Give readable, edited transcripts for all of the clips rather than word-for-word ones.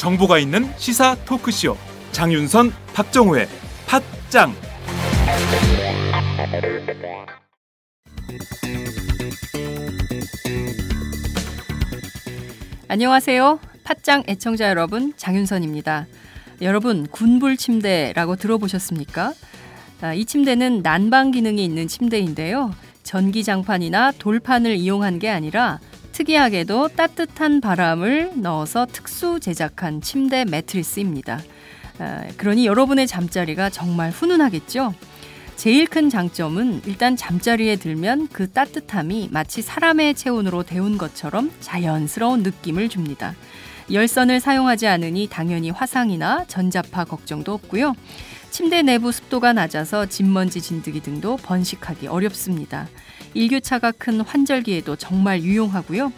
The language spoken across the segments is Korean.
정보가 있는 시사 토크쇼 장윤선, 박정호의 팟짱. 안녕하세요. 팟짱 애청자 여러분, 장윤선입니다. 여러분, 군불 침대라고 들어보셨습니까? 이 침대는 난방 기능이 있는 침대인데요. 전기장판이나 돌판을 이용한 게 아니라 특이하게도 따뜻한 바람을 넣어서 특수 제작한 침대 매트리스입니다. 그러니 여러분의 잠자리가 정말 훈훈하겠죠? 제일 큰 장점은 일단 잠자리에 들면 그 따뜻함이 마치 사람의 체온으로 데운 것처럼 자연스러운 느낌을 줍니다. 열선을 사용하지 않으니 당연히 화상이나 전자파 걱정도 없고요. 침대 내부 습도가 낮아서 진먼지 진드기 등도 번식하기 어렵습니다. 일교차가 큰 환절기에도 정말 유용하고요.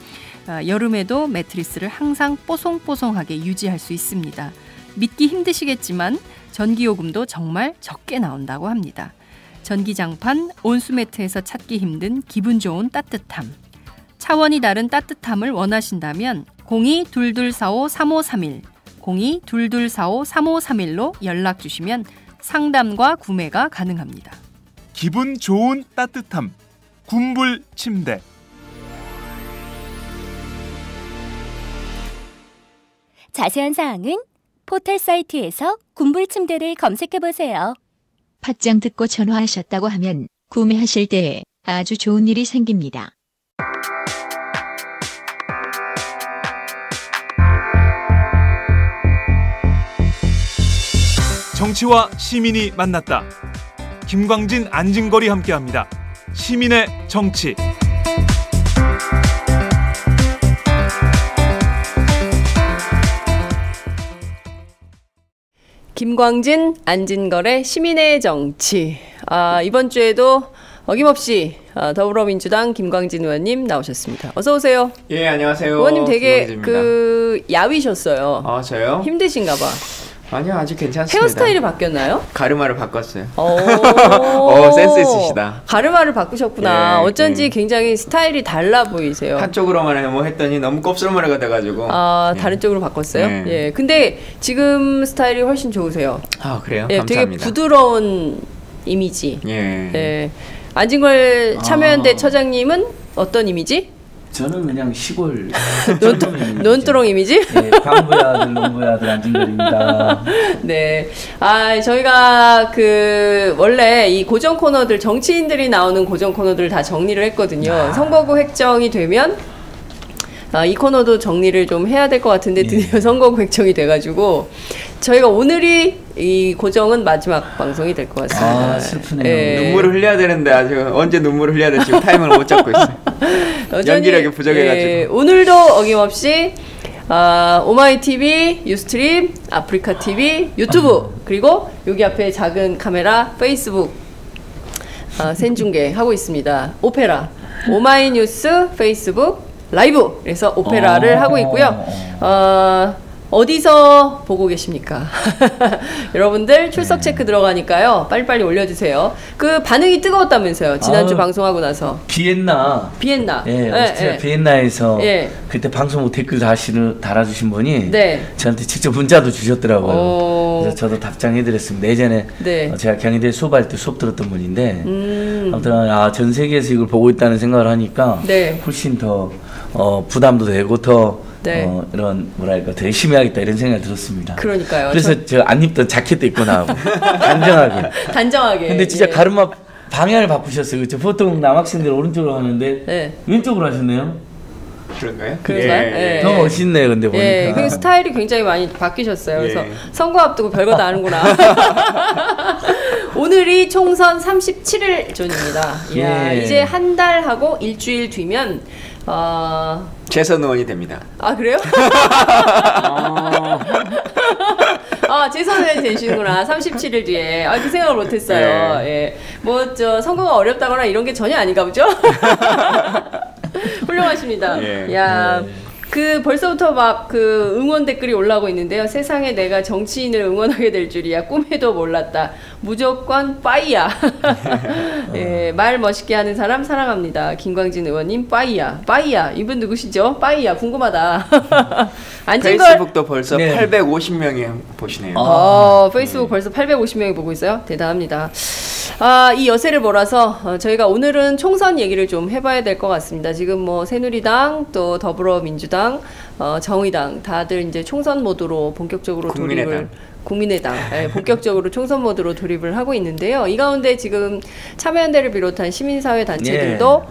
여름에도 매트리스를 항상 뽀송뽀송하게 유지할 수 있습니다. 믿기 힘드시겠지만 전기요금도 정말 적게 나온다고 합니다. 전기장판, 온수매트에서 찾기 힘든 기분 좋은 따뜻함. 차원이 다른 따뜻함을 원하신다면 02-2245-3531, 02-2245-3531로 연락 주시면 상담과 구매가 가능합니다. 기분 좋은 따뜻함, 군불 침대. 자세한 사항은 포털 사이트에서 군불 침대를 검색해보세요. 팟짱 듣고 전화하셨다고 하면 구매하실 때에 아주 좋은 일이 생깁니다. 정치와 시민이 만났다. 김광진, 안진걸이 함께합니다. 시민의 정치. 김광진, 안진걸의 시민의 정치. 이번 주에도 어김없이 더불어민주당 김광진 의원님 나오셨습니다. 어서 오세요. 예, 안녕하세요. 의원님 되게 김광진입니다. 야위셨어요. 아, 저요? 힘드신가 봐. 아니요, 아직 괜찮습니다. 헤어스타일이 바뀌었나요? 가르마를 바꿨어요. 오, 센스 있으시다. 가르마를 바꾸셨구나. 예, 어쩐지 굉장히 스타일이 달라 보이세요. 한쪽으로만 뭐 했더니 너무 곱슬머리가 돼가지고. 다른 쪽으로 바꿨어요? 네. 예. 근데 지금 스타일이 훨씬 좋으세요. 아, 그래요? 예, 감사합니다. 되게 부드러운 이미지. 예. 예. 안진걸 참여연대 처장님은 어떤 이미지? 저는 그냥 시골 논두렁 이미지? 네, 광부의 아들, 농부의 아들 안진걸입니다. 네. 저희가 원래 이 고정 코너들, 정치인들이 나오는 고정 코너들 다 정리를 했거든요. 선거구 획정이 되면 이 코너도 정리를 좀 해야 될 것 같은데 드디어 선거구 획정이 돼가지고 저희가 오늘이 이 고정은 마지막 방송이 될 것 같습니다. 슬프네요. 예. 눈물을 흘려야 되는데 아직 언제 눈물을 흘려야 될지 타이밍을 못 잡고 있어요. 연기력이 부족해가지고. 예, 오늘도 어김없이 오마이TV, 유스트림, 아프리카TV, 유튜브 그리고 여기 앞에 작은 카메라 페이스북 생중계 하고 있습니다. 오페라, 오마이뉴스, 페이스북 라이브, 그래서 오페라를 하고 있고요. 어디서 보고 계십니까? 여러분들 출석 체크 들어가니까요. 빨리빨리 올려주세요. 그 반응이 뜨거웠다면서요. 지난주 방송하고 나서. 비엔나. 예, 오스트리아 비엔나에서 예. 그때 방송 댓글 달아주신 분이 네. 저한테 직접 문자도 주셨더라고요. 그래서 저도 답장해드렸습니다. 예전에 네. 제가 경희대 수업할 때 수업 들었던 분인데 아무튼 전 세계에서 이걸 보고 있다는 생각을 하니까 네. 훨씬 더 부담도 되고 더 네. 이런 뭐랄까 더 열심히 하겠다 이런 생각이 들었습니다. 그러니까요. 그래서 저 안 입던 자켓도 입고 나오고 단정하게. 단정하게. 근데 진짜 예. 가르마 방향을 바꾸셨어요. 그렇죠? 보통 남학생들 오른쪽으로 하는데 네. 왼쪽으로 하셨네요. 그런가요? 그런가요? 예. 더 멋있네요. 근데 보니까. 예, 그 스타일이 굉장히 많이 바뀌셨어요. 그래서 예. 선거 앞두고 별거 다 아는구나. 오늘이 총선 37일 전입니다. 이야, 예. 이제 한 달하고 일주일 뒤면 재선 의원이 됩니다. 그래요? 재선 의원이 되시는구나. 37일 뒤에. 그 생각을 못했어요. 예. 선거가 어렵다거나 이런 게 전혀 아닌가 보죠? 훌륭하십니다. 예. 야. 그 벌써부터 막 그 응원 댓글이 올라오고 있는데요. 세상에 내가 정치인을 응원하게 될 줄이야. 꿈에도 몰랐다. 무조건 빠이야. 예, 말 멋있게 하는 사람 사랑합니다. 김광진 의원님 빠이야. 빠이야. 이분 누구시죠? 빠이야. 궁금하다. 페이스북도 벌써 850명이 보시네요. 페이스북 벌써 850명이 보고 있어요. 대단합니다. 이 여세를 몰아서 저희가 오늘은 총선 얘기를 좀 해봐야 될 것 같습니다. 지금 뭐 새누리당 또 더불어민주당 정의당 다들 이제 총선 모드로 본격적으로 국민의당 본격적으로 총선 모드로 돌입을 하고 있는데요. 이 가운데 지금 참여연대를 비롯한 시민사회 단체들도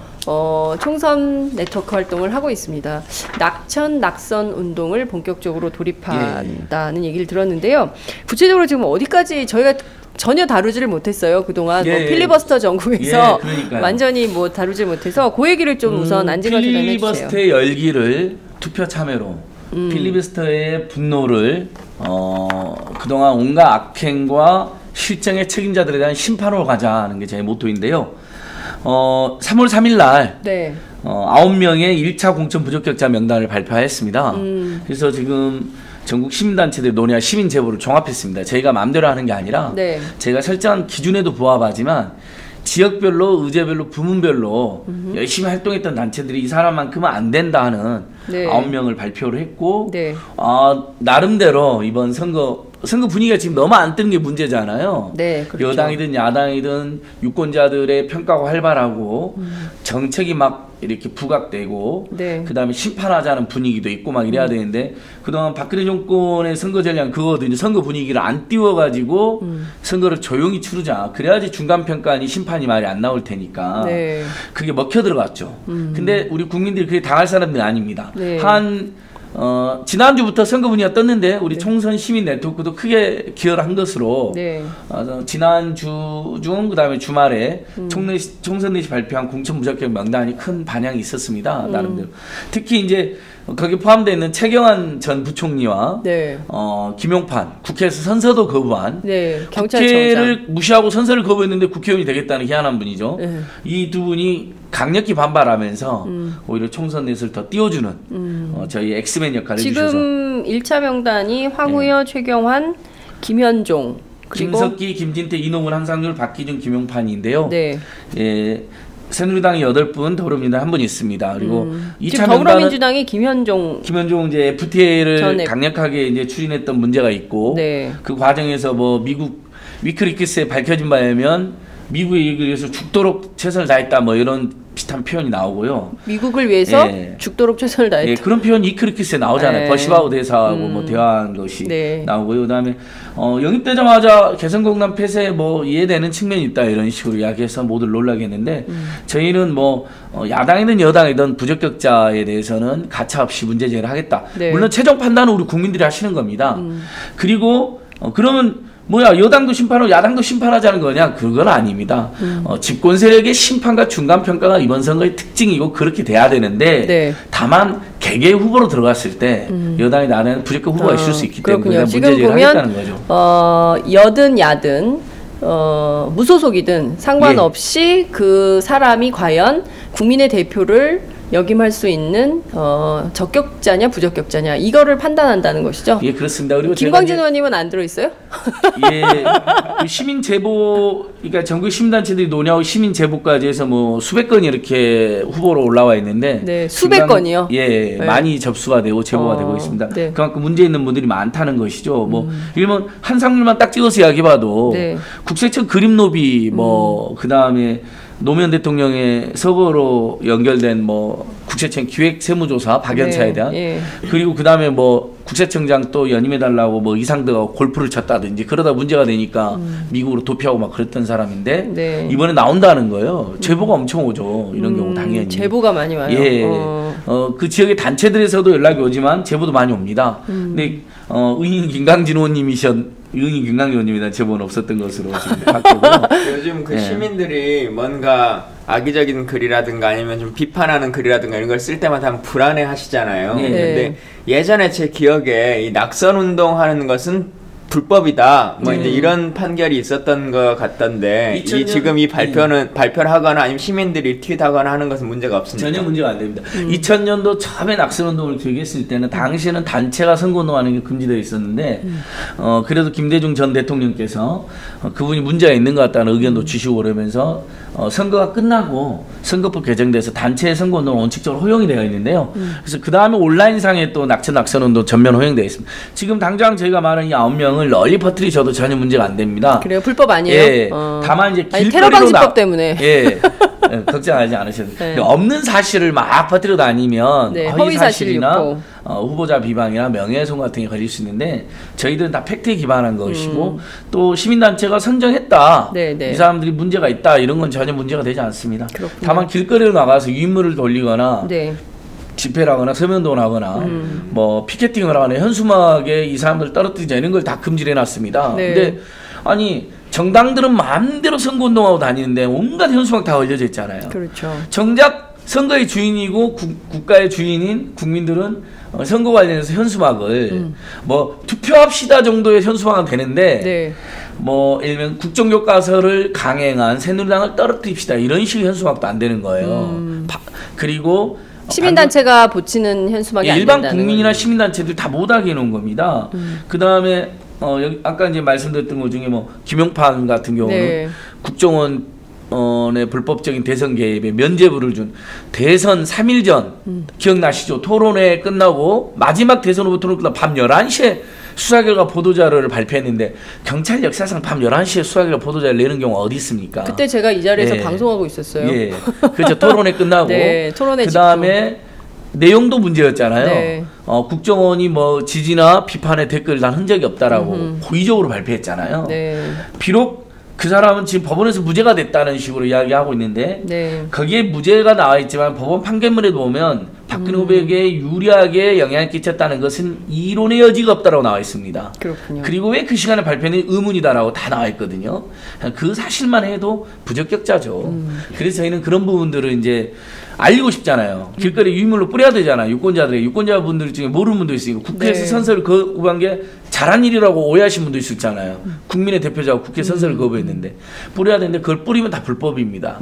총선 네트워크 활동을 하고 있습니다. 낙선 운동을 본격적으로 돌입한다는 얘기를 들었는데요. 구체적으로 지금 어디까지 저희가 전혀 다루지를 못했어요. 그동안 뭐 필리버스터 전국에서 완전히 뭐 다루지 못해서 그 얘기를 좀 우선 안진걸 대표님 해주세요. 필리버스터의 열기를 투표 참여로 필리버스터의 분노를 그동안 온갖 악행과 실정의 책임자들에 대한 심판으로 가자는 게 제 모토인데요. 3월 3일 날 9명의 1차 공천 부적격자 명단을 발표했습니다. 그래서 지금 전국 시민단체들이 논의한 시민 제보를 종합했습니다. 저희가 마음대로 하는 게 아니라 제가 설정한 기준에도 부합하지만 지역별로, 의제별로, 부문별로 열심히 활동했던 단체들이 이 사람만큼은 안 된다 하는 9명을 발표를 했고 나름대로 이번 선거 분위기가 지금 너무 안 뜨는 게 문제잖아요. 그렇죠. 여당이든 야당이든 유권자들의 평가가 활발하고 정책이 막 이렇게 부각되고 그다음에 심판하자는 분위기도 있고 막 이래야 되는데 그동안 박근혜 정권의 선거 전략 그거거든요. 선거 분위기를 안 띄워가지고 선거를 조용히 치르자. 그래야지 중간평가니 심판이 말이 안 나올 테니까 그게 먹혀 들어갔죠. 근데 우리 국민들이 그게 당할 사람들이 아닙니다. 지난주부터 선거 분위기가 떴는데 우리 총선 시민 네트워크도 크게 기여를 한 것으로 지난주 중 그다음에 주말에 총선 내시 발표한 공천 무적격 명단이 큰 반향이 있었습니다. 나름대로. 특히 이제 거기 포함되어 있는 최경환 전 부총리와 김용판 국회에서 선서도 거부한 국회를 무시하고 선서를 거부했는데 국회의원이 되겠다는 희한한 분이죠. 이 두 분이 강력히 반발하면서 오히려 총선 넷을 더 띄워주는 저희 엑스맨 역할을 해주셔서 지금 1차 명단이 황우여, 최경환, 김현종 그리고 김석기, 김진태, 이노문, 한상률, 박기준, 김용판인데요. 새누리당이 8분, 더불어민주당 1분 있습니다. 그리고 2차 더불어민주당이 김현종 이제 FTA를 강력하게 이제 추진했던 문제가 있고 그 과정에서 뭐 미국 위크리크스에 밝혀진 바에 의하면 미국의 이익을 위해서 죽도록 최선을 다했다 뭐 이런 비슷한 표현이 나오고요. 미국을 위해서 죽도록 최선을 다했다. 그런 표현이 위크리크스에 나오잖아요. 버시바우 대사하고 뭐 대화한 것이 나오고요. 그다음에 영입되자마자 개성공단 폐쇄 뭐 이해되는 측면이 있다 이런 식으로 이야기해서 모두를 놀라게 했는데 저희는 뭐 야당이든 여당이든 부적격자에 대해서는 가차없이 문제 제기를 하겠다. 물론 최종 판단은 우리 국민들이 하시는 겁니다. 그리고 그러면 뭐야 여당도 심판하고 야당도 심판하자는 거냐? 그건 아닙니다. 집권 세력의 심판과 중간평가가 이번 선거의 특징이고 그렇게 돼야 되는데 다만 개개 후보로 들어갔을 때 여당이 나는 부적격 후보가 있을 수 있기 때문에 문제 제기를 하겠다는 거죠. 여든 야든 무소속이든 상관없이 그 사람이 과연 국민의 대표를 역임할 수 있는 적격자냐 부적격자냐 이거를 판단한다는 것이죠. 예, 그렇습니다. 그리고 김광진 의원님은 안 들어있어요? 시민 제보, 그러니까 전국 시민단체들이 논의하고 시민 제보까지 해서 뭐 수백 건이 이렇게 후보로 올라와 있는데 수백 건이요? 많이 접수가 되고 제보가 되고 있습니다. 그만큼 문제 있는 분들이 많다는 것이죠. 뭐 일본 한상률만 딱 찍어서 이야기해봐도 국세청 그림노비 뭐 그다음에 노무현 대통령의 서거로 연결된 뭐 국세청 기획 세무조사 박연차에 대한 그리고 그다음에 뭐 국세청장 또 연임해달라고 뭐 이상드가 골프를 쳤다든지 그러다 문제가 되니까 미국으로 도피하고 막 그랬던 사람인데 이번에 나온다는 거예요. 제보가 엄청 오죠. 이런 경우 당연히. 제보가 많이 와요. 그 지역의 단체들에서도 연락이 오지만 제보도 많이 옵니다. 근데 의인 김강진 의원님이란 제보는 없었던 것으로 지금 바뀌고요. 요즘 그 시민들이 뭔가 악의적인 글이라든가 아니면 좀 비판하는 글이라든가 이런 걸 쓸 때마다 불안해 하시잖아요. 근데 예전에 제 기억에 이 낙선 운동하는 것은 불법이다. 뭐 이제 이런 판결이 있었던 것 같던데 지금 이 발표를 하거나 아니면 시민들이 트윗하거나 하는 것은 문제가 없습니다. 전혀 문제가 안 됩니다. 2000년도 처음에 낙선운동을 기획했을 때는 당시에는 단체가 선거운동하는 게 금지되어 있었는데 그래도 김대중 전 대통령께서 그분이 문제가 있는 것 같다는 의견도 주시고 그러면서 선거가 끝나고 선거법 개정돼서 단체 선거운동은 원칙적으로 허용이 되어 있는데요. 그래서 그 다음에 온라인상에 또 낙선운동 전면 허용되어 있습니다. 지금 당장 저희가 말하는 이 9명을 널리 퍼뜨리셔도 전혀 문제가 안 됩니다. 그래요? 불법 아니에요? 예. 다만 이제 테러 방지법 때문에. 예. 걱정하지 않으셔도 돼요. 네. 없는 사실을 막 퍼뜨려 다니면 네, 허위 사실이나 후보자 비방이나 명예훼손 같은 게 걸릴 수 있는데 저희들은 다 팩트에 기반한 것이고 또 시민단체가 선정했다. 네네. 이 사람들이 문제가 있다. 이런 건 전혀 문제가 되지 않습니다. 그렇군요. 다만 길거리로 나가서 유인물을 돌리거나 네. 집회를 하거나 서면운동을 하거나 뭐 피켓팅을 하거나 현수막에 이 사람들 떨어뜨리자 이런 걸 다 금지를 해놨습니다. 네. 근데 아니 정당들은 마음대로 선거운동하고 다니는데 온갖 현수막 다 걸려져 있잖아요. 그렇죠. 정작 선거의 주인이고 국가의 주인인 국민들은 선거 관련해서 현수막을 뭐 투표합시다 정도의 현수막은 되는데 네. 뭐 예를 들면 국정교과서를 강행한 새누리당을 떨어뜨립시다 이런 식의 현수막도 안 되는 거예요. 그리고 시민단체가 붙이는 현수막이 안 일반 된다는 국민이나 거예요. 시민단체들 다 못하게 해놓은 겁니다. 그 다음에 여기 아까 이제 말씀드렸던 것 중에 뭐 김용판 같은 경우는 네. 국정원의 불법적인 대선 개입에 면죄부를 준 대선 3일 전 기억나시죠? 토론회 끝나고 마지막 대선 후보 토론 끝나고 밤 11시에 수사결과 보도자료를 발표했는데 경찰 역사상 밤 11시에 수사결과 보도자료를 내는 경우가 어디 있습니까? 그때 제가 이 자리에서 방송하고 있었어요. 예. 그렇죠. 토론회 끝나고 네, 토론회 그다음에 내용도 문제였잖아요. 네. 국정원이 뭐 지지나 비판의 댓글 단 흔적이 없다라고 고의적으로 발표했잖아요. 네. 비록 그 사람은 지금 법원에서 무죄가 됐다는 식으로 이야기하고 있는데 네. 거기에 무죄가 나와 있지만 법원 판결문에도 보면 박근혜 후보에게 유리하게 영향을 끼쳤다는 것은 이론의 여지가 없다라고 나와 있습니다. 그렇군요. 그리고 왜 그 시간에 발표는 의문이다라고 다 나와 있거든요. 그 사실만 해도 부적격자죠. 그래서 저희는 그런 부분들을 이제 알리고 싶잖아요. 길거리 유인물로 뿌려야 되잖아요. 유권자분들 중에 모르는 분도 있으니까 국회에서 네. 선서를 거부한 게 잘한 일이라고 오해하신 분도 있잖아요. 국민의 대표자가 국회 선서를 거부했는데 뿌려야 되는데 그걸 뿌리면 다 불법입니다.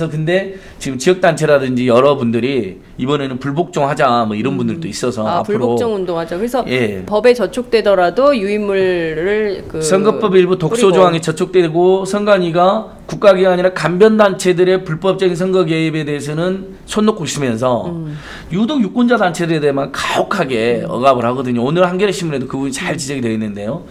근데 지금 지역단체라든지 여러분들이 이번에는 불복종하자 뭐 이런 분들도 있어서 앞으로 불복종 운동하자. 그래서 예. 법에 저촉되더라도 유인물을 선거법 일부 독소 조항에 저촉되고 선관위가 국가기관이나 간변단체들의 불법적인 선거 개입에 대해서는 손 놓고 있으면서 유독 유권자 단체들에 대해만 가혹하게 억압을 하거든요. 오늘 한겨레 신문에도 그 부분이 잘 지적이 되어 있는데요.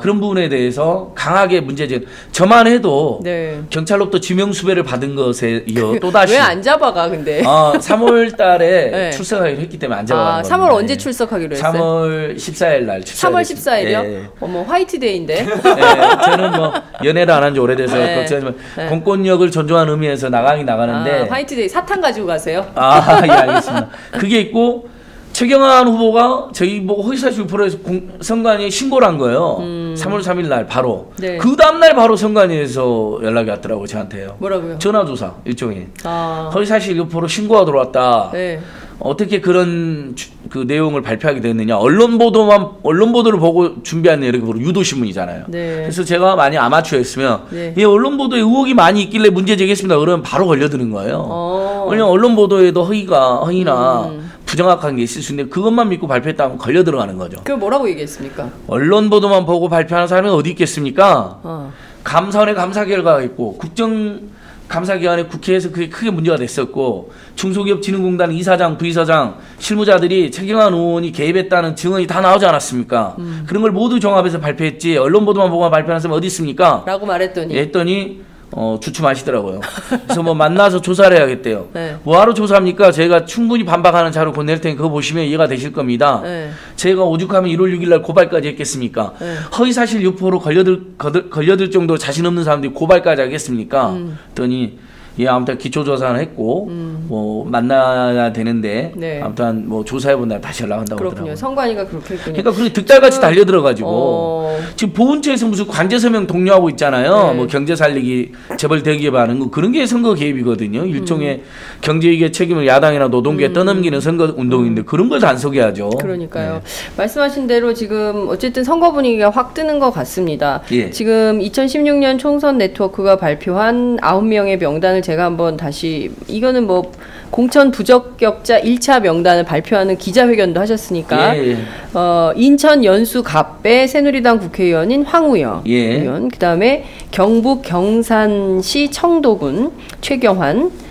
그런 부분에 대해서 강하게 문제제기. 저만 해도 네. 경찰로부터 지명수배를 받은 것에 이어 또다시 왜 안 잡아가 근데? 3월 달에 네. 출석하기로 했기 때문에 안 잡아간 겁니다. 3월 언제 출석하기로 했어요? 3월 14일 날 출석. 3월 14일이요? 네. 어머 화이트데이인데? 네, 저는 뭐 연애를 안 한 지 오래돼서 네. 걱정하지만 네. 공권력을 존중하는 의미에서 나가긴 나가는데 화이트데이 사탕 가지고 가세요? 예, 알겠습니다. 그게 있고 최경환 후보가 저희 보고 허위사실 유포해서 선관위에 신고를 한 거예요. 3월 3일 날 바로. 네. 그 다음날 바로 선관위에서 연락이 왔더라고요. 저한테요. 뭐라고요? 전화조사 일종의. 허위사실 유포로 신고가 들어왔다. 네. 어떻게 그런 그 내용을 발표하게 됐느냐. 언론 보도를 보고 준비한 이렇게 유도신문이잖아요. 네. 그래서 제가 많이 아마추어였으면 네. 이 언론 보도에 의혹이 많이 있길래 문제 제기했습니다. 그러면 바로 걸려드는 거예요. 왜냐면 언론 보도에도 허위나 부정확한 게 있을 수 있는데 그것만 믿고 발표했다면 걸려 들어가는 거죠. 그럼 뭐라고 얘기했습니까? 언론 보도만 보고 발표하는 사람이 어디 있겠습니까? 감사원의 감사 결과가 있고 감사기관에 국회에서 그게 크게 문제가 됐었고 중소기업진흥공단 이사장, 부이사장, 실무자들이 최경환 의원이 개입했다는 증언이 다 나오지 않았습니까? 그런 걸 모두 종합해서 발표했지 언론 보도만 보고 발표하는 사람이 어디 있습니까? 라고 말했더니 했더니 주춤하시더라고요. 그래서 뭐 만나서 조사를 해야겠대요. 네. 뭐하러 조사합니까? 제가 충분히 반박하는 자료 보낼 테니 그거 보시면 이해가 되실 겁니다. 네. 제가 오죽하면 1월 6일 날 고발까지 했겠습니까? 네. 허위사실 유포로 걸려들 정도로 자신 없는 사람들이 고발까지 하겠습니까? 그랬더니 예, 아무튼 기초조사는 했고 뭐 만나야 되는데 네. 아무튼 뭐 조사해본다 다시 연락한다고 그렇군요. 하더라고요. 선관위가 그렇게 했군요. 그러니까 그렇게 득달같이 달려들어가지고 지금 보훈처에서 무슨 관제서명 독려하고 있잖아요. 네. 뭐 경제 살리기 재벌 대기업하는 거 그런 게 선거 개입이거든요. 일종의 경제위기의 책임을 야당이나 노동계에 떠넘기는 선거 운동인데 그런 걸 안 소개하죠. 그러니까요. 네. 말씀하신 대로 지금 어쨌든 선거 분위기가 확 뜨는 것 같습니다. 예. 지금 2016년 총선 네트워크가 발표한 9명의 명단을 제가 한번 다시 이거는 뭐 공천 부적격자 1차 명단을 발표하는 기자회견도 하셨으니까 예. 인천 연수 갑배 새누리당 국회의원인 황우여 예. 의원, 그다음에 경북 경산시 청도군 최경환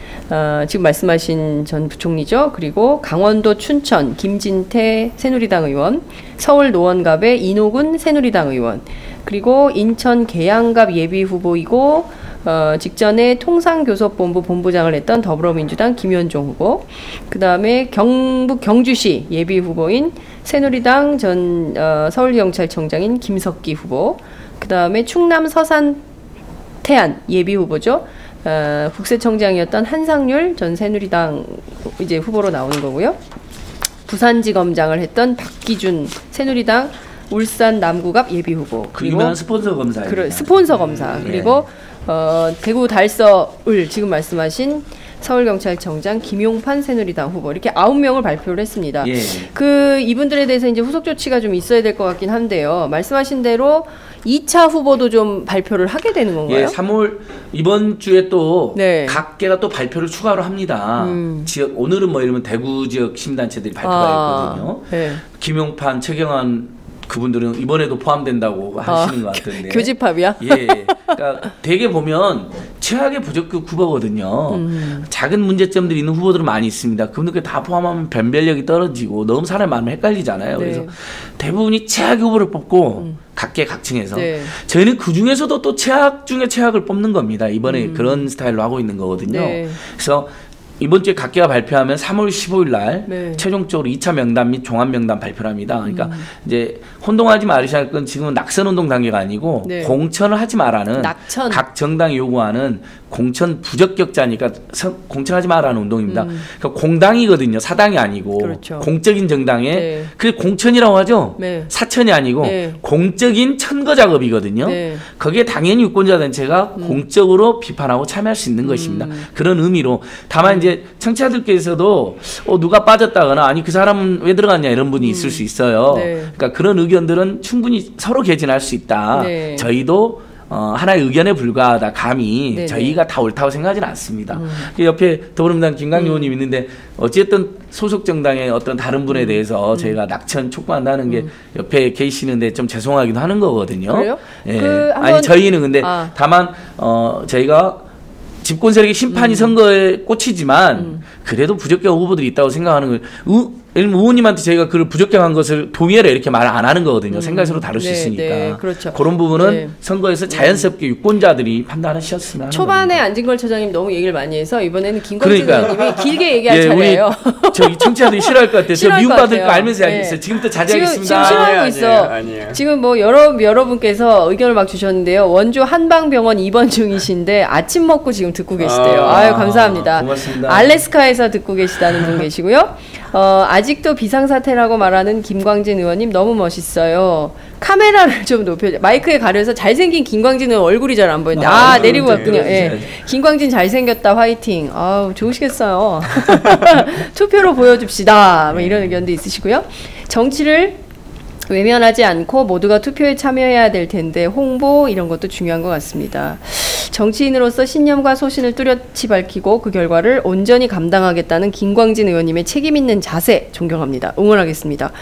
지금 말씀하신 전 부총리죠. 그리고 강원도 춘천 김진태 새누리당 의원, 서울 노원갑의 이노근 새누리당 의원, 그리고 인천 계양갑 예비 후보이고 직전에 통상교섭본부 본부장을 했던 더불어민주당 김현종 후보, 그 다음에 경북 경주시 예비 후보인 새누리당 전 서울경찰청장인 김석기 후보, 그 다음에 충남 서산 태안 예비 후보죠. 국세청장이었던 한상률 전 새누리당 이제 후보로 나오는 거고요. 부산지검장을 했던 박기준 새누리당 울산 남구갑 예비 후보. 그 유명한 스폰서 검사. 스폰서 검사. 그리고 대구 달서을 지금 말씀하신 서울경찰청장 김용판 새누리당 후보, 이렇게 9명을 발표를 했습니다. 예. 그 이분들에 대해서 이제 후속 조치가 좀 있어야 될 것 같긴 한데요. 말씀하신 대로 2차 후보도 좀 발표를 하게 되는 건가요? 예, 3월 이번 주에 또 네. 각 개가 또 발표를 추가로 합니다. 지역 오늘은 뭐 이러면 대구 지역 시민단체들이 발표가 했거든요. 네. 김용판, 최경환 그분들은 이번에도 포함된다고 하시는 것 같은데. 교집합이야? 예. 그러니까 되게 보면 최악의 부적격 후보거든요. 작은 문제점들이 있는 후보들은 많이 있습니다. 그분들 다 포함하면 변별력이 떨어지고 너무 사람이 많으면 헷갈리잖아요. 네. 그래서 대부분이 최악의 후보를 뽑고 각계 각층에서 네. 저희는 그 중에서도 또 최악 중에 최악을 뽑는 겁니다. 이번에 그런 스타일로 하고 있는 거거든요. 네. 그래서 이번 주에 각계가 발표하면 3월 15일 날 네. 최종적으로 2차 명단 및 종합 명단 발표를 합니다. 그러니까 이제 혼동하지 말으셔야 할 건 지금은 낙선 운동 단계가 아니고 네. 공천을 하지 말라는 낙천. 각 정당이 요구하는 공천 부적격자니까 공천하지 말라는 운동입니다. 그러니까 공당이거든요. 사당이 아니고 그렇죠. 공적인 정당에 네. 그게 공천이라고 하죠. 네. 사천이 아니고 네. 공적인 천거 작업이거든요. 네. 거기에 당연히 유권자 단체가 공적으로 비판하고 참여할 수 있는 것입니다. 그런 의미로 다만 이제 청취자들께서도 누가 빠졌다거나 아니 그 사람은 왜 들어갔냐 이런 분이 있을 수 있어요. 네. 그러니까 그런 의견들은 충분히 서로 개진할 수 있다. 네. 저희도 하나의 의견에 불과하다. 감히 네네. 저희가 다 옳다고 생각하지는 않습니다. 옆에 더불어민주당 김강기 의원님 있는데 어쨌든 소속 정당의 어떤 다른 분에 대해서 저희가 낙천 촉구한다는 게 옆에 계시는데 좀 죄송하기도 하는 거거든요. 그래요? 예. 한번- 아니 저희는 근데 다만 저희가 집권 세력의 심판이 선거에 꽂히지만 그래도 부적격 후보들이 있다고 생각하는 걸 의원님한테 저희가 그걸 부적격한 것을 동의해라 이렇게 말 안 하는 거거든요. 생각이 서로 다를 수 네, 있으니까. 네, 그렇죠. 그런 부분은 네. 선거에서 자연스럽게 유권자들이 판단하셨으면 하는 초반에 겁니다. 안진걸 처장님 너무 얘기를 많이 해서 이번에는 김광진 그러니까요. 의원님이 길게 얘기할 차례예요. 우리 저기 청취자들이 싫어할 것 같아요. 저 싫어할 것 미움받을 거 같아요. 알면서 네. 해야겠어요. 지금부터 지금 자제하겠습니다. 싫어하고 있어. 아니에요. 지금 뭐 여러분께서 의견을 막 주셨는데요. 원주 한방병원 입원 중이신데 아침 먹고 지금 듣고 계시대요. 아유 감사합니다. 고맙습니다. 알래스카에서 듣고 계시다는 분 계시고요. 아직도 비상사태라고 말하는 김광진 의원님 너무 멋있어요. 카메라를 좀 높여, 마이크에 가려서 잘생긴 김광진 의원 얼굴이 잘 안 보이는데 내리고 갔군요. 예. 김광진 잘생겼다 화이팅. 아우 좋으시겠어요. 투표로 보여줍시다. 뭐 이런 의견도 있으시고요. 정치를 외면하지 않고 모두가 투표에 참여해야 될 텐데 홍보 이런 것도 중요한 것 같습니다. 정치인으로서 신념과 소신을 뚜렷이 밝히고 그 결과를 온전히 감당하겠다는 김광진 의원님의 책임 있는 자세 존경합니다. 응원하겠습니다.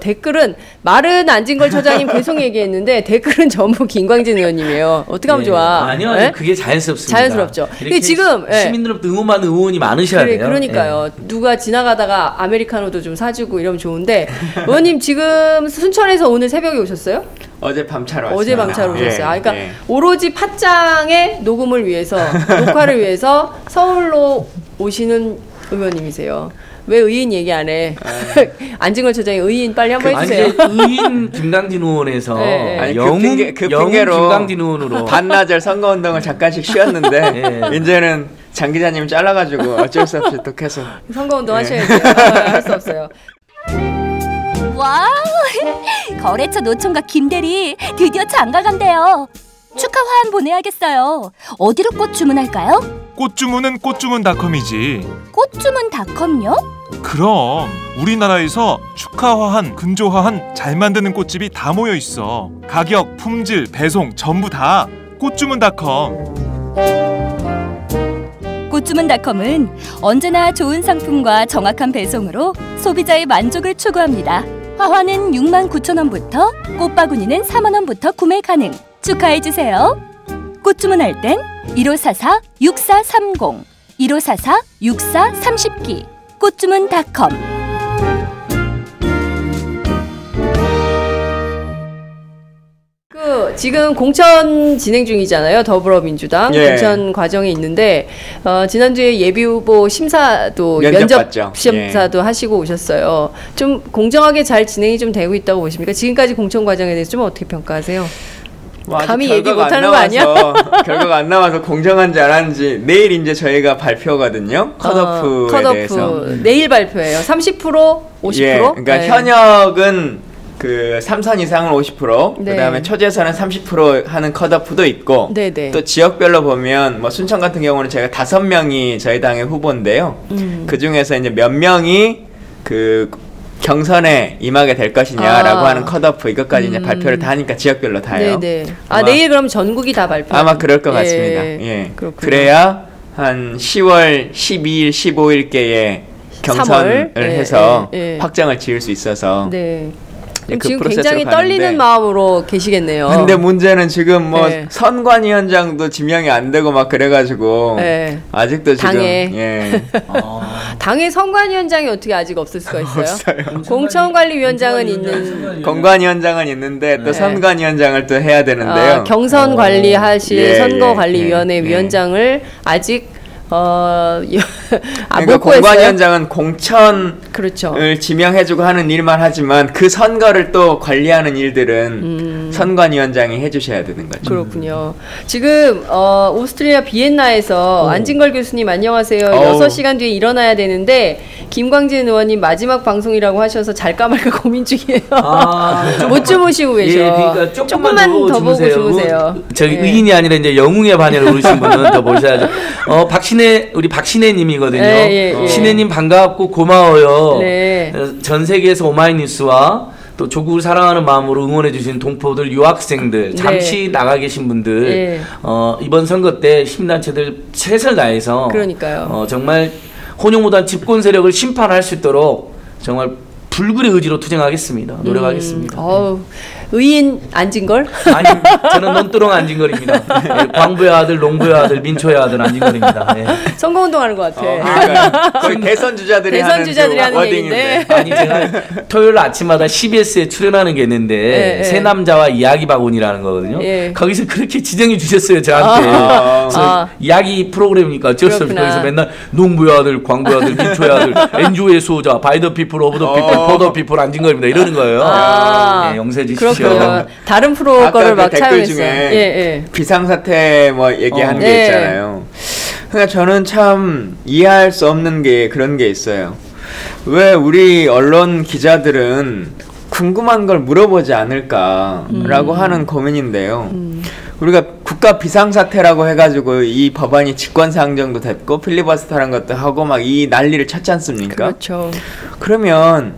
댓글은 말은 안진걸 처장님 계속 얘기했는데 댓글은 전부 김광진 의원님이에요. 어떻게 하면 좋아? 아니요, 네? 그게 자연스럽습니다. 자연스럽죠. 근데 지금 시민들로부터 응원받는 의원이 많으셔야 돼요. 그러니까요. 누가 지나가다가 아메리카노도 좀 사주고 이러면 좋은데 의원님 지금 순천에서 오늘 새벽에 오셨어요? 어제 밤차로 왔어요. 어제 밤차로 오셨어요. 그러니까 예. 오로지 팟짱의 녹음을 위해서 녹화를 위해서 서울로 오시는 의원님이세요. 왜 의인 얘기 안 해? 안진걸 처장이 의인 빨리 한번 해주세요. 아니 의인 김강진 의원에서 네. 아니, 영웅 그 핑계로 김강진 의원으로 반나절 선거운동을 잠깐씩 쉬었는데 이제는 장 기자님 잘라가지고 어쩔 수 없이 또 계속 선거운동 네. 하셔야죠. 할 수 없어요. 와우! 거래처 노총각 김대리 드디어 장가간대요. 축하 화한 보내야겠어요. 어디로 꽃 주문할까요? 꽃 주문은 꽃주문닷컴이지. 꽃주문닷컴요? 그럼 우리나라에서 축하화한, 근조화한 잘 만드는 꽃집이 다 모여 있어. 가격, 품질, 배송 전부 다 꽃주문닷컴. 꽃주문닷컴은 언제나 좋은 상품과 정확한 배송으로 소비자의 만족을 추구합니다. 화환은 69,000원부터, 꽃바구니는 40,000원부터 구매 가능. 축하해주세요. 꽃 주문할 땐 1544-6430, 1544-6430기, 꽃주문닷컴. 지금 공천 진행 중이잖아요. 더불어민주당 예. 공천 과정에 있는데 지난주에 예비후보 심사도 면접 봤죠. 심사도 예. 하시고 오셨어요. 좀 공정하게 잘 진행이 좀 되고 있다고 보십니까? 지금까지 공천 과정에 대해서 좀 어떻게 평가하세요? 뭐 아직 감히 얘기 결과가 못하는 안 거 아니야? 나와서 결과가 안 나와서 공정한지 안 하는지 내일 이제 저희가 발표거든요. 컷오프에 대해서. 내일 발표예요. 30%, 50%? 예, 그러니까 네. 현역은 그 3선 이상은 50%, 네. 그다음에 초재선은 30% 하는 컷오프도 있고, 네네. 또 지역별로 보면 뭐 순천 같은 경우는 제가 5명이 저희 당의 후보인데요. 그 중에서 이제 몇 명이 그 경선에 임하게 될 것이냐라고 하는 컷오프 이것까지 이제 발표를 다 하니까 지역별로 다 해요. 네네. 내일 그럼 전국이 다 발표. 아마 그럴 것 같습니다. 예. 그렇군요. 그래야 한 10월 12일, 15일께에 경선을 3월? 해서 예. 확정을 지을 수 있어서. 네. 그 지금 프로세스로 굉장히 가는데. 떨리는 마음으로 계시겠네요. 근데 문제는 지금 뭐 네. 선관위원장도 지명이 안 되고 막 그래가지고 네. 아직도 지금 당에. 예. 당의 선관위원장이 어떻게 아직 없을 수가 있어요? 없어요. 공천관리위원장은 있는. 공관위원장은 있는데 또 네. 선관위원장을 또 해야 되는데요. 경선 관리하실 예, 선거관리위원회 예. 위원장을 아직 그러니까 못 구했어요? 공관위원장은 공천을 그렇죠. 지명해주고 하는 일만 하지만 그 선거를 또 관리하는 일들은 선관위원장이 해주셔야 되는 거죠. 그렇군요. 지금 오스트리아 비엔나에서 안진걸 교수님 안녕하세요. 어우. 6시간 뒤에 일어나야 되는데 김광진 의원님 마지막 방송이라고 하셔서 잘까 말까 고민 중이에요. 못 주무시고 계셔. 예, 그러니까 조금만 더 보고 주무세요. 저기 예. 의인이 아니라 이제 영웅의 반열에 오르신 분은 더 보셔야죠. 우리 박신혜님이거든요. 예. 신혜님 반갑고 고마워요. 네. 전 세계에서 오마이뉴스와 또 조국을 사랑하는 마음으로 응원해주신 동포들, 유학생들, 잠시 나가 계신 분들, 네. 이번 선거 때 시민단체들 최선을 다해서 그러니까요. 정말 혼용무단 집권 세력을 심판할 수 있도록 정말 불굴의 의지로 투쟁하겠습니다. 노력하겠습니다. 의인 안진걸? 아니, 저는 논두렁 안진걸입니다. 예, 광부의 아들, 농부의 아들, 민초의 아들 안진걸입니다. 예. 선거운동하는 것 같아. 그러니까 거의 대선 주자들이 대선 주자들이 하는 하는 워딩인데. 아니, 제가 토요일 아침마다 CBS에 출연하는 게 있는데 예. 새 남자와 이야기 바구니라는 거거든요. 예. 거기서 그렇게 지정해 주셨어요, 저한테. 그래서 이야기 프로그램이니까 어쩔 수 없이 그렇구나. 거기서 맨날 농부의 아들, 광부의 아들, 민초의 아들, 엔조의 수호자, 바이 더 피플, 오브 더 피플, 포 더 피플 안진걸입니다. 이러는 거예요. 예, 용서해 주십시오. 그렇군요. 다른 프로 아까 거를 그 막 댓글 차용했어요. 중에 비상사태 뭐 얘기하는 게 네. 있잖아요. 그러니까 저는 참 이해할 수 없는 게 그런 게 있어요. 왜 우리 언론 기자들은 궁금한 걸 물어보지 않을까라고 하는 고민인데요. 우리가 국가 비상사태라고 해가지고 이 법안이 직권상정도 됐고 필리버스터라는 것도 하고 막 이 난리를 쳤지 않습니까? 그렇죠. 그러면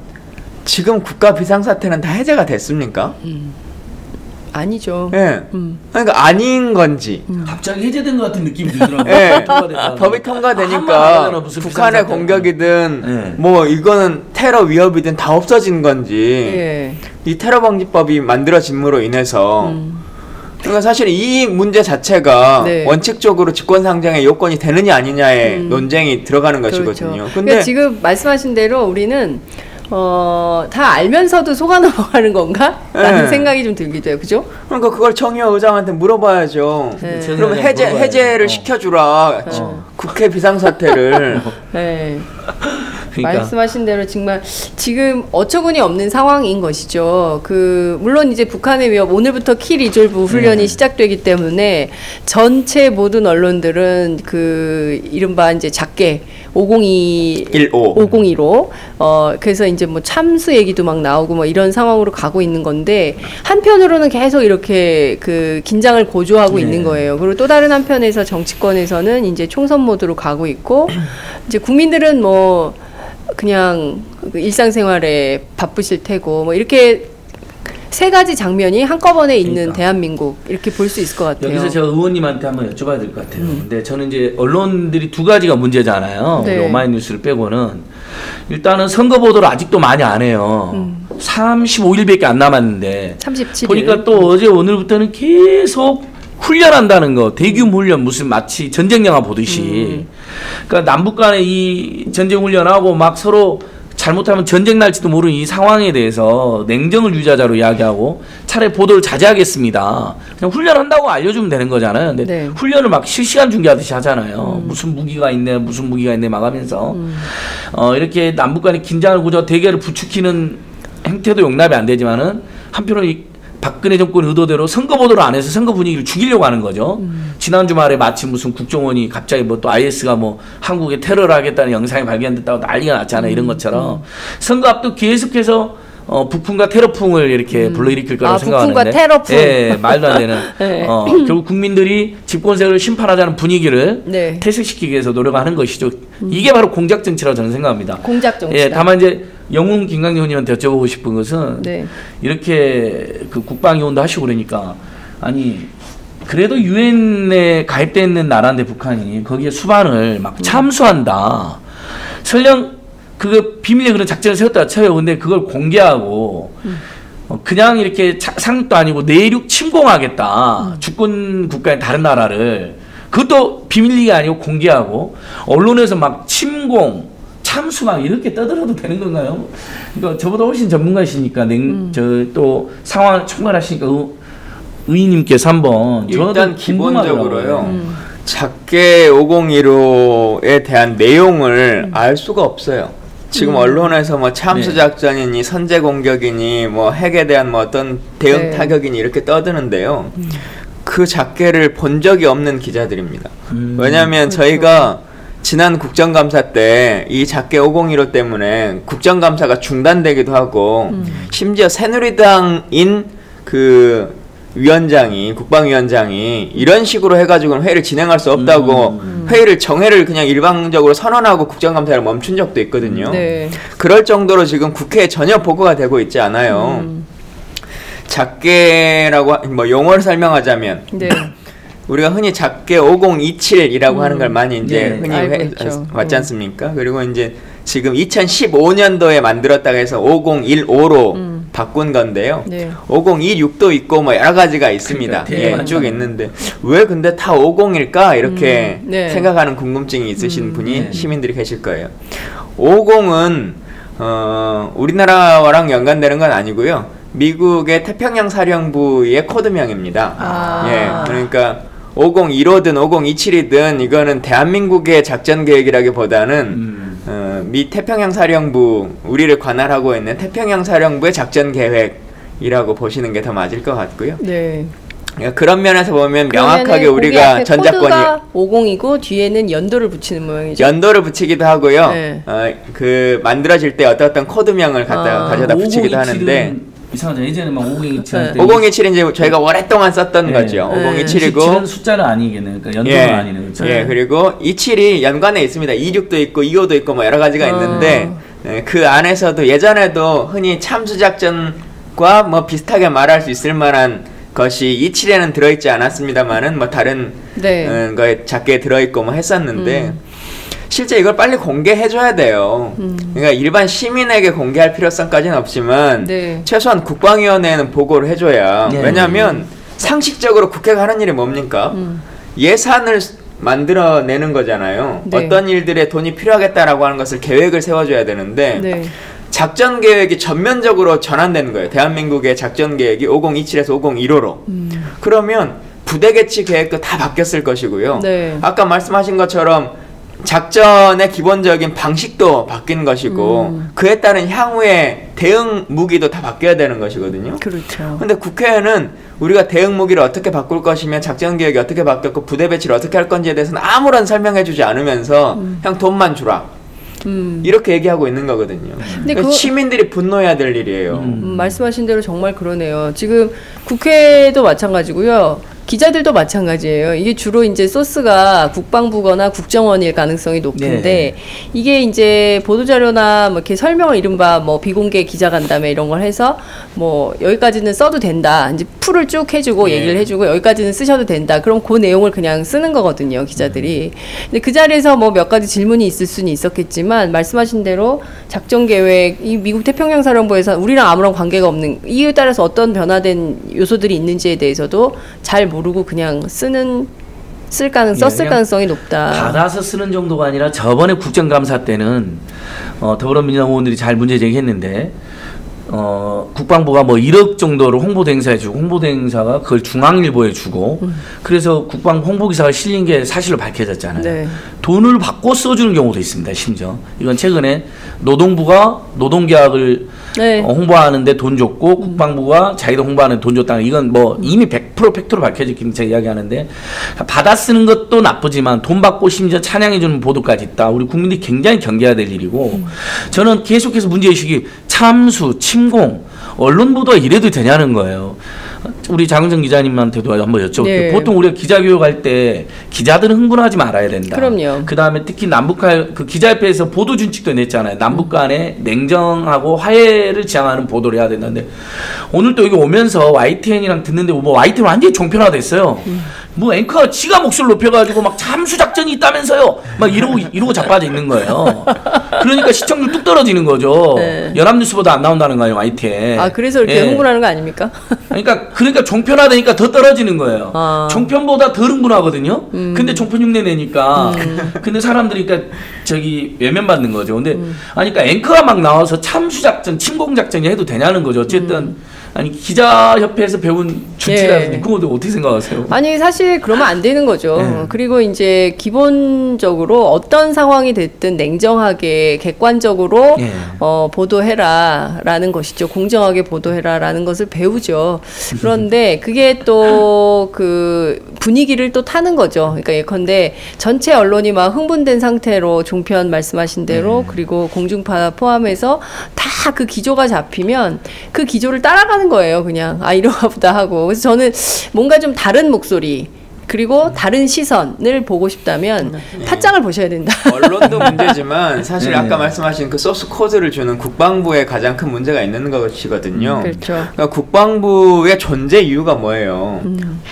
지금 국가 비상사태는 다 해제가 됐습니까? 아니죠. 예. 그러니까 아닌 건지. 갑자기 해제된 것 같은 느낌이 들더라고요. 예. 통과됐다는 법이 거. 통과되니까 무슨 북한의 비상사태가. 공격이든 예. 뭐 이거는 테러 위협이든 다 없어진 건지 예. 이 테러 방지법이 만들어짐으로 인해서 그러니까 사실 이 문제 자체가 네. 원칙적으로 직권상정의 요건이 되느냐 아니냐의 논쟁이 들어가는 것이거든요. 그렇죠. 근데 그러니까 지금 말씀하신 대로 우리는 다 알면서도 속아 넘어가는 건가? 라는 네. 생각이 좀 들기도 해요. 그죠? 그러니까 그걸 정의화 의장한테 물어봐야죠. 네. 그럼 해제를 시켜주라. 국회 비상사태를. 네. 그러니까. 말씀하신 대로 정말 지금 어처구니 없는 상황인 것이죠. 물론 이제 북한의 위협 오늘부터 키 리졸브 훈련이 시작되기 때문에 전체 모든 언론들은 이른바 이제 작게 50215 그래서 이제 뭐 참수 얘기도 막 나오고 뭐 이런 상황으로 가고 있는 건데 한편으로는 계속 이렇게 긴장을 고조하고 있는 거예요. 그리고 또 다른 한편에서 정치권에서는 이제 총선 모드로 가고 있고 이제 국민들은 뭐 그냥 일상생활에 바쁘실 테고 뭐 이렇게 세 가지 장면이 한꺼번에 있는 그러니까. 대한민국 이렇게 볼 수 있을 것 같아요. 여기서 제가 의원님한테 한번 여쭤봐야 될 것 같아요. 근데 저는 이제 언론들이 두 가지가 문제잖아요. 네. 우리 오마이뉴스를 빼고는 일단은 선거 보도를 아직도 많이 안 해요. 35일밖에 안 남았는데 37일. 보니까 또 어제 오늘부터는 계속 훈련한다는 거, 대규모 훈련 무슨 마치 전쟁 영화 보듯이. 그러니까 남북 간에 이 전쟁 훈련하고 막 서로 잘못하면 전쟁 날지도 모르는 이 상황에 대해서 냉정을 유지하자로 이야기하고 차라리 보도를 자제하겠습니다. 그냥 훈련한다고 알려주면 되는 거잖아요. 근데 네. 훈련을 막 실시간 중계하듯이 하잖아요. 무슨 무기가 있네 막 하면서 이렇게 남북 간의 긴장을 고조 대결을 부추기는 행태도 용납이 안 되지만은 한편으로 박근혜 정권 의도대로 선거 보도를 안 해서 선거 분위기를 죽이려고 하는 거죠. 지난 주말에 마침 무슨 국정원이 갑자기 뭐 또 IS가 뭐 한국에 테러를 하겠다는 영상이 발견됐다고 난리가 났잖아요. 이런 것처럼 선거 앞도 계속해서 북풍과 테러풍을 이렇게 불러일으킬 거라고 생각하는데 북풍과 테러풍. 예, 말도 안 되는 네. 결국 국민들이 집권세력을 심판하자는 분위기를 네. 퇴색시키기 위해서 노력하는 것이죠. 이게 바로 공작 정치라고 저는 생각합니다. 공작 정치다. 예, 다만 이제 영웅 김강재 의원님한테 여쭤보고 싶은 것은 네. 이렇게 국방위원도 하시고 그러니까 아니 그래도 유엔에 가입되어 있는 나라인데 북한이 거기에 수반을 막 참수한다. 설령 그거 비밀리에 그런 작전을 세웠다 쳐요. 근데 그걸 공개하고 그냥 이렇게 상륙도 아니고 내륙 침공하겠다. 주권 국가의 다른 나라를 그것도 비밀리에 아니고 공개하고 언론에서 막 침공 참수 막 이렇게 떠들어도 되는 건가요? 그러니까 저보다 훨씬 전문가이시니까 또 상황을 총괄하시니까 의원님께서 한번 일단 기본적으로요. 작게 5015에 대한 내용을 알 수가 없어요. 지금 언론에서 뭐 참수 작전이니 선제 공격이니 뭐 핵에 대한 뭐 어떤 대응 타격이니 이렇게 떠드는데요. 그 작게를 본 적이 없는 기자들입니다. 왜냐하면 저희가 지난 국정감사 때 이 작게 5015 때문에 국정감사가 중단되기도 하고 심지어 새누리당인 국방위원장이 이런 식으로 해가지고는 회의를 진행할 수 없다고 정회를 그냥 일방적으로 선언하고 국정감사를 멈춘 적도 있거든요. 네. 그럴 정도로 지금 국회에 전혀 보고가 되고 있지 않아요. 작게라고 뭐 용어를 설명하자면 네. 우리가 흔히 작게 5027이라고 하는 걸 많이 이제 흔히 알고 있죠. 왔지 않습니까? 그리고 이제 지금 2015년도에 만들었다고 해서 5015로 바꾼 건데요. 네. 5026도 있고 뭐 여러 가지가 있습니다. 그러니까 예, 쭉 있는데 왜 근데 다 50일까 이렇게 네. 생각하는 궁금증이 있으신 분이 시민들이 계실 거예요. 50은 우리나라랑 연관되는 건 아니고요. 미국의 태평양 사령부의 코드명입니다. 예, 그러니까 5015든 5027이든 이거는 대한민국의 작전 계획이라기보다는 미 태평양 사령부 우리를 관할하고 있는 태평양 사령부의 작전 계획이라고 보시는 게 더 맞을 것 같고요. 네. 그러니까 그런 면에서 보면 명확하게 우리가 전작권이 50이고 뒤에는 연도를 붙이는 모양이죠. 연도를 붙이기도 하고요. 네. 만들어질 때 어떤 코드명을 가져다 붙이기도 하는데 이상하죠. 예전에 막 5027. 5027은 이제 저희가 오랫동안 썼던 거죠. 5027이고 27은 숫자는 아니겠네요. 그러니까 연도는 아니네. 그렇죠? 예, 그리고 27이 연관에 있습니다. 26도 있고 25도 있고 뭐 여러 가지가 있는데 그 안에서도 예전에도 흔히 참수작전과 뭐 비슷하게 말할 수 있을 만한 것이 27에는 들어있지 않았습니다만은 뭐 다른 거에 작게 들어있고 뭐 했었는데 실제 이걸 빨리 공개해줘야 돼요. 그러니까 일반 시민에게 공개할 필요성까지는 없지만 최소한 국방위원회에는 보고를 해줘야. 왜냐하면 상식적으로 국회가 하는 일이 뭡니까? 예산을 만들어내는 거잖아요. 어떤 일들에 돈이 필요하겠다라고 하는 것을 계획을 세워줘야 되는데 작전 계획이 전면적으로 전환되는 거예요. 대한민국의 작전 계획이 5027에서 5015로. 그러면 부대 개치 계획도 다 바뀌었을 것이고요. 아까 말씀하신 것처럼 작전의 기본적인 방식도 바뀐 것이고 그에 따른 향후의 대응 무기도 다 바뀌어야 되는 것이거든요. 그렇죠. 근데 국회에는 우리가 대응 무기를 어떻게 바꿀 것이며 작전 계획이 어떻게 바뀌었고 부대 배치를 어떻게 할 건지에 대해서는 아무런 설명해주지 않으면서 그냥 돈만 주라. 이렇게 얘기하고 있는 거거든요. 근데 그러니까 시민들이 분노해야 될 일이에요. 말씀하신 대로 정말 그러네요. 지금 국회도 마찬가지고요. 기자들도 마찬가지예요. 이게 주로 이제 소스가 국방부거나 국정원일 가능성이 높은데 네. 이게 이제 보도자료나 뭐 이렇게 설명을 이른바 뭐 비공개 기자간담회 이런 걸 해서 뭐 여기까지는 써도 된다. 이제 풀을 쭉 해주고 얘기를 해주고 여기까지는 쓰셔도 된다. 그럼 그 내용을 그냥 쓰는 거거든요. 기자들이. 근데 그 자리에서 뭐 몇 가지 질문이 있을 수는 있었겠지만 말씀하신 대로 작전 계획, 이 미국 태평양사령부에서 우리랑 아무런 관계가 없는 이에 따라서 어떤 변화된 요소들이 있는지에 대해서도 잘 모르고 그냥 썼을 가능성이 높다. 받아서 쓰는 정도가 아니라 저번에 국정감사 때는 더불어민주당 의원들이 잘 문제 제기했는데 국방부가 뭐 1억 정도를 홍보대 행사에 주고 홍보대 행사가 그걸 중앙일보에 주고 그래서 국방부 홍보기사가 실린 게 사실로 밝혀졌잖아요. 네. 돈을 받고 써주는 경우도 있습니다. 심지어 이건 최근에 노동부가 노동계약을 홍보하는데 돈 줬고 국방부가 자기도 홍보하는 돈 줬다는 이건 뭐 이미 100% 팩트로 밝혀졌기 제가 이야기하는데 받아 쓰는 것도 나쁘지만 돈 받고 심지어 찬양해주는 보도까지 있다. 우리 국민들이 굉장히 경계해야 될 일이고 저는 계속해서 문제의식이 참수, 침공, 언론 보도가 이래도 되냐는 거예요. 우리 장은정 기자님한테도 한번 여쭤볼게요. 보통 우리가 기자교육할 때 기자들은 흥분하지 말아야 된다. 그럼요. 그 다음에 특히 남북한 그 기자협회에서 보도 준칙도 냈잖아요. 남북 간에 냉정하고 화해를 지향하는 보도를 해야 된다는데 오늘 또 여기 오면서 YTN이랑 듣는데 뭐 YTN 완전히 종편화됐어요. 뭐 앵커가 지가 목소리를 높여가지고 막 잠수 작전이 있다면서요. 막 이러고 자빠져 있는 거예요. 그러니까 시청률 뚝 떨어지는 거죠. 네. 연합뉴스보다 안 나온다는 거예요, YTN. 아 그래서 이렇게 흥분하는 거 아닙니까? 그러니까 종편화되니까 더 떨어지는 거예요. 종편보다 더 흥분하거든요. 근데 종편 흉내 내니까. 근데 사람들이 그러니까 저기 외면받는 거죠. 근데 그러니까 앵커가 막 나와서 참수 작전, 침공 작전이 해도 되냐는 거죠. 어쨌든. 아니 기자협회에서 배운 주치라든지 그것도 어떻게 생각하세요? 아니 사실 그러면 안 되는 거죠. 그리고 이제 기본적으로 어떤 상황이 됐든 냉정하게 객관적으로 보도해라라는 것이죠. 공정하게 보도해라라는 것을 배우죠. 그런데 그게 또 그 분위기를 또 타는 거죠. 그러니까 예컨대 전체 언론이 막 흥분된 상태로 종편 말씀하신 대로 그리고 공중파 포함해서 다 그 기조가 잡히면 그 기조를 따라가는 거예요. 그냥 이런가 보다 하고. 그래서 저는 뭔가 좀 다른 목소리 그리고 다른 시선을 보고 싶다면 팟짱을 보셔야 된다. 언론도 문제지만 사실 아까 말씀하신 그 소스 코드를 주는 국방부에 가장 큰 문제가 있는 것이거든요. 그렇죠. 그러니까 국방부의 존재 이유가 뭐예요?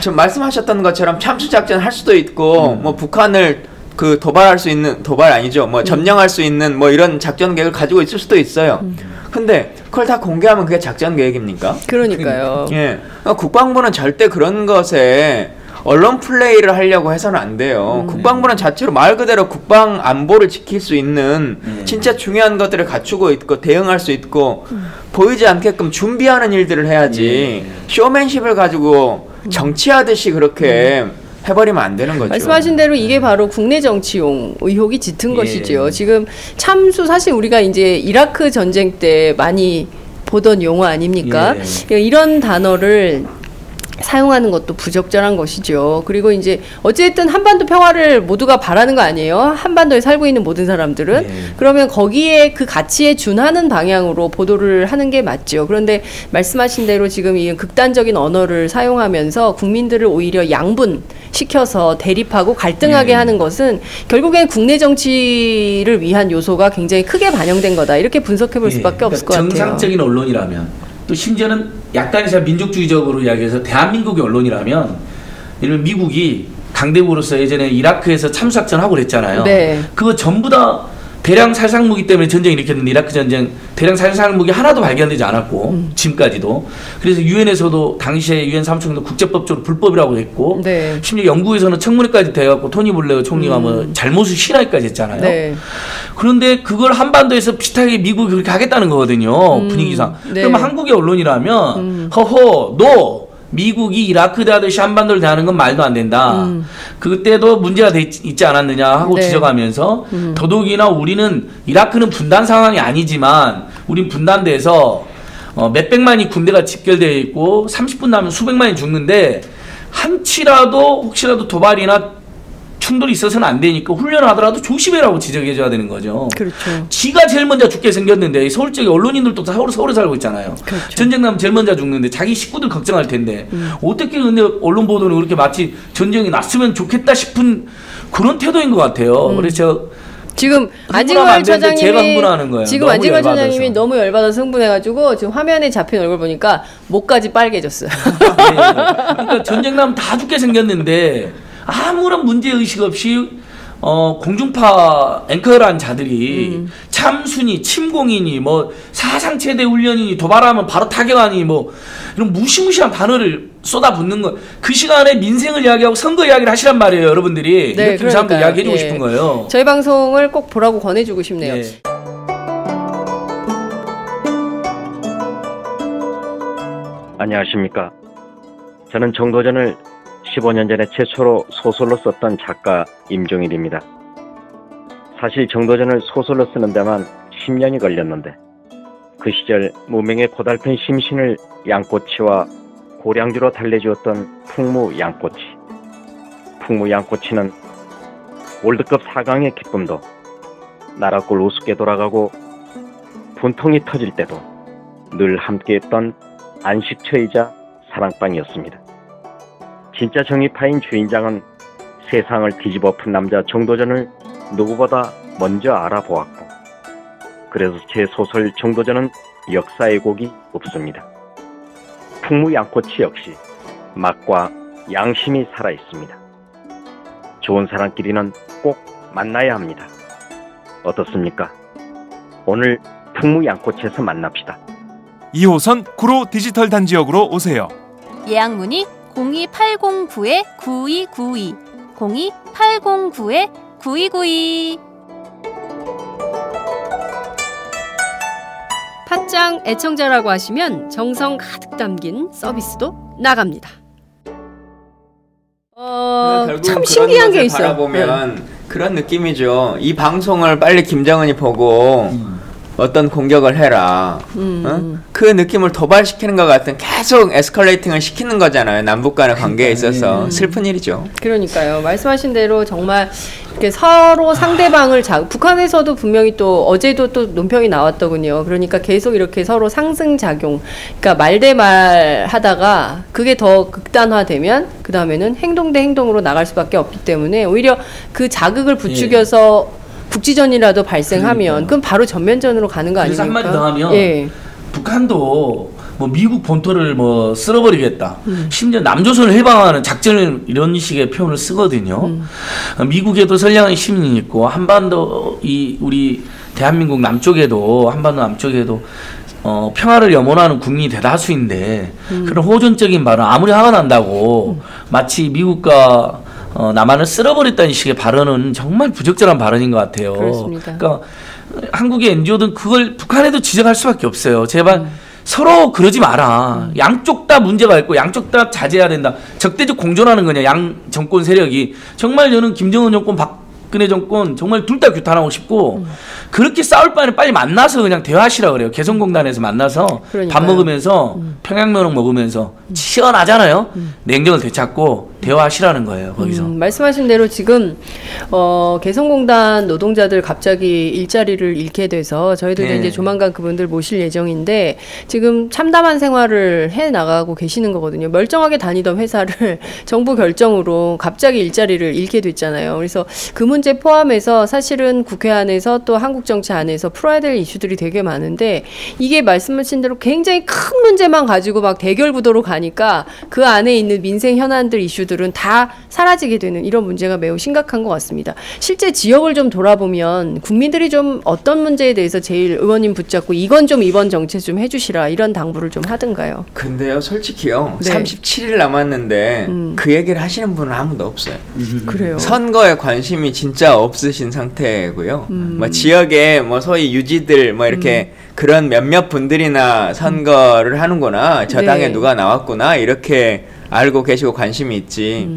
지금 말씀하셨던 것처럼 참수 작전 할 수도 있고 뭐 북한을 그 도발할 수 있는 도발 아니죠. 뭐 점령할 수 있는 뭐 이런 작전 계획을 가지고 있을 수도 있어요. 근데 그걸 다 공개하면 그게 작전 계획입니까? 그러니까요. 예. 그러니까 국방부는 절대 그런 것에 언론 플레이를 하려고 해서는 안 돼요. 국방부는 자체로 말 그대로 국방 안보를 지킬 수 있는 진짜 중요한 것들을 갖추고 있고 대응할 수 있고 보이지 않게끔 준비하는 일들을 해야지 쇼맨십을 가지고 정치하듯이 그렇게 해버리면 안 되는 거죠. 말씀하신 대로 이게 바로 국내 정치용 의혹이 짙은 것이죠. 지금 참수 사실 우리가 이제 이라크 전쟁 때 많이 보던 용어 아닙니까? 이런 단어를 사용하는 것도 부적절한 것이죠. 그리고 이제 어쨌든 한반도 평화를 모두가 바라는 거 아니에요? 한반도에 살고 있는 모든 사람들은. 그러면 거기에 그 가치에 준하는 방향으로 보도를 하는 게 맞죠. 그런데 말씀하신 대로 지금 이 극단적인 언어를 사용하면서 국민들을 오히려 양분시켜서 대립하고 갈등하게 하는 것은 결국엔 국내 정치를 위한 요소가 굉장히 크게 반영된 거다. 이렇게 분석해 볼 수밖에 없을 것 같아요. 정상적인 언론이라면 또 심지어는 약간의 민족주의적으로 이야기해서 대한민국의 언론이라면 예를 미국이 강대국으로서 예전에 이라크에서 참수작전하고 그랬잖아요. 그거 전부 다 대량 살상무기 때문에 전쟁을 일으켰는데 이라크 전쟁 대량 살상무기 하나도 발견되지 않았고 지금까지도. 그래서 유엔에서도 당시에 유엔 사무총장도 국제법적으로 불법이라고 했고 심지어 영국에서는 청문회까지 돼갖고 토니 블레어 총리가 뭐 잘못을 실하기까지 했잖아요. 그런데 그걸 한반도에서 비슷하게 미국이 그렇게 하겠다는 거거든요. 분위기상. 그러면 한국의 언론이라면 허허 너 미국이 이라크 대하듯이 한반도를 대하는 건 말도 안 된다. 그때도 문제가 있지 않았느냐 하고 네. 지적하면서 더더욱이나 우리는 이라크는 분단 상황이 아니지만 우린 분단돼서 몇백만이 군대가 집결되어 있고 30분 나면 수백만이 죽는데 한치라도 혹시라도 도발이나 충돌이 있어서는 안 되니까 훈련을 하더라도 조심해라고 지적해줘야 되는 거죠. 그렇죠. 지가 제일 먼저 죽게 생겼는데 서울 쪽에 언론인들도 다 서울에 살고 있잖아요. 그렇죠. 전쟁 나면 제일 먼저 죽는데 자기 식구들 걱정할 텐데 어떻게 근데 언론 보도는 그렇게 마치 전쟁이 났으면 좋겠다 싶은 그런 태도인 것 같아요. 그래서 제가 지금 흥분하면 안진걸 안 되는데 제가 처장님이 흥분하는 거예요. 지금 너무 안진걸 열받아서. 처장님이 너무 열받아서 흥분해가지고 지금 화면에 잡힌 얼굴 보니까 목까지 빨개졌어요. 네. 그러니까 전쟁 나면 다 죽게 생겼는데 아무런 문제 의식 없이 공중파 앵커란 자들이 참순이 침공이니 뭐 사상 최대 훈련이니 도발하면 바로 타격하니 뭐 이런 무시무시한 단어를 쏟아붓는 거. 그 시간에 민생을 이야기하고 선거 이야기를 하시란 말이에요, 여러분들이. 네, 이렇게 사람들 그러니까요. 이야기해주고 예. 싶은 거예요. 저희 방송을 꼭 보라고 권해주고 싶네요. 네. 안녕하십니까. 저는 정도전을 15년 전에 최초로 소설로 썼던 작가 임종일입니다. 사실 정도전을 소설로 쓰는 데만 10년이 걸렸는데 그 시절 무명의 고달픈 심신을 양꼬치와 고량주로 달래주었던 풍무 양꼬치. 풍무 양꼬치는 월드컵 4강의 기쁨도 나라골 우습게 돌아가고 분통이 터질 때도 늘 함께했던 안식처이자 사랑방이었습니다. 진짜 정의파인 주인장은 세상을 뒤집어 푼 남자 정도전을 누구보다 먼저 알아보았고 그래서 제 소설 정도전은 역사의 곡이 없습니다. 풍무 양꼬치 역시 맛과 양심이 살아있습니다. 좋은 사람끼리는 꼭 만나야 합니다. 어떻습니까? 오늘 풍무 양꼬치에서 만납시다. 2호선 구로 디지털 단지역으로 오세요. 예약 문의 02809-9292 02809-9292. 팟짱 애청자라고 하시면 정성 가득 담긴 서비스도 나갑니다. 결국 참 그런 신기한 것을 게 있어요. 바라보면 그런 느낌이죠. 이 방송을 빨리 김정은이 보고 어떤 공격을 해라. 그 느낌을 도발시키는 것 같은 계속 에스컬레이팅을 시키는 거잖아요. 남북 간의 관계에 있어서 슬픈 일이죠. 그러니까요. 말씀하신 대로 정말 이렇게 서로 상대방을 북한에서도 분명히 또 어제도 또 논평이 나왔더군요. 그러니까 계속 이렇게 서로 상승작용. 그러니까 말 대 말 하다가 그게 더 극단화되면 그 다음에는 행동 대 행동으로 나갈 수밖에 없기 때문에 오히려 그 자극을 부추겨서 국지전이라도 발생하면 그러니까요. 그럼 바로 전면전으로 가는 거 그래서 아닙니까? 한마디 더 하면 예. 북한도 뭐 미국 본토를 뭐 쓸어버리겠다. 심지어 남조선을 해방하는 작전을 이런 식의 표현을 쓰거든요. 미국에도 선량한 시민이 있고 한반도 우리 대한민국 남쪽에도 한반도 남쪽에도 평화를 염원하는 국민이 대다수인데 그런 호전적인 발언 아무리 화가 난다고 마치 미국과 남한을 쓸어버렸다는 식의 발언은 정말 부적절한 발언인 것 같아요. 그렇습니다. 그러니까 한국의 NGO든 그걸 북한에도 지적할 수밖에 없어요. 제발 서로 그러지 마라. 양쪽 다 문제가 있고 양쪽 다 자제해야 된다. 적대적 공존하는 거냐 양 정권 세력이. 정말 저는 김정은 정권 박근혜 정권 정말 둘 다 규탄하고 싶고 그렇게 싸울 바에는 빨리 만나서 그냥 대화하시라 그래요. 개성공단에서 만나서 그러니까요. 밥 먹으면서 평양면허 먹으면서 시원하잖아요. 냉정을 되찾고 대화하시라는 거예요. 거기서. 말씀하신 대로 지금 개성공단 노동자들 갑자기 일자리를 잃게 돼서 저희들이 네. 이제 조만간 그분들 모실 예정인데 지금 참담한 생활을 해 나가고 계시는 거거든요. 멀쩡하게 다니던 회사를 정부 결정으로 갑자기 일자리를 잃게 됐잖아요. 그래서 그 문제 포함해서 사실은 국회 안에서 또 한국 정치 안에서 풀어야 될 이슈들이 되게 많은데 이게 말씀하신 대로 굉장히 큰 문제만 가지고 막 대결 구도로 가니까 그 안에 있는 민생 현안들 이슈들은 다 사라지게 되는 이런 문제가 매우 심각한 것 같습니다. 실제 지역을 좀 돌아보면 국민들이 좀 어떤 문제에 대해서 제일 의원님 붙잡고 이건 좀 이번 정책 좀 해주시라 이런 당부를 좀 하든가요. 근데요, 솔직히요. 네. 37일 남았는데 그 얘기를 하시는 분은 아무도 없어요. 그래요. 선거에 관심이 진짜 진짜 없으신 상태고요. 뭐 지역에 뭐 소위 유지들 뭐 이렇게 그런 몇몇 분들이나 선거를 하는구나. 저 당에 네. 누가 나왔구나. 이렇게 알고 계시고 관심이 있지.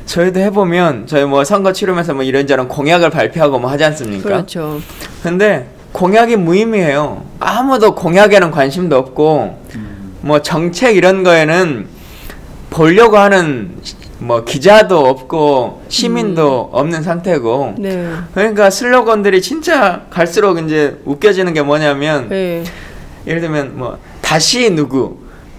저희도 해보면 저희 뭐 선거 치르면서 뭐 이런저런 공약을 발표하고 뭐 하지 않습니까? 그렇죠. 근데 공약이 무의미해요. 아무도 공약에는 관심도 없고 뭐 정책 이런 거에는 보려고 하는 뭐 기자도 없고 시민도 없는 상태고. 네. 그러니까 슬로건들이 진짜 갈수록 이제 웃겨지는 게 뭐냐면 네. 예를 들면 뭐 다시 누구,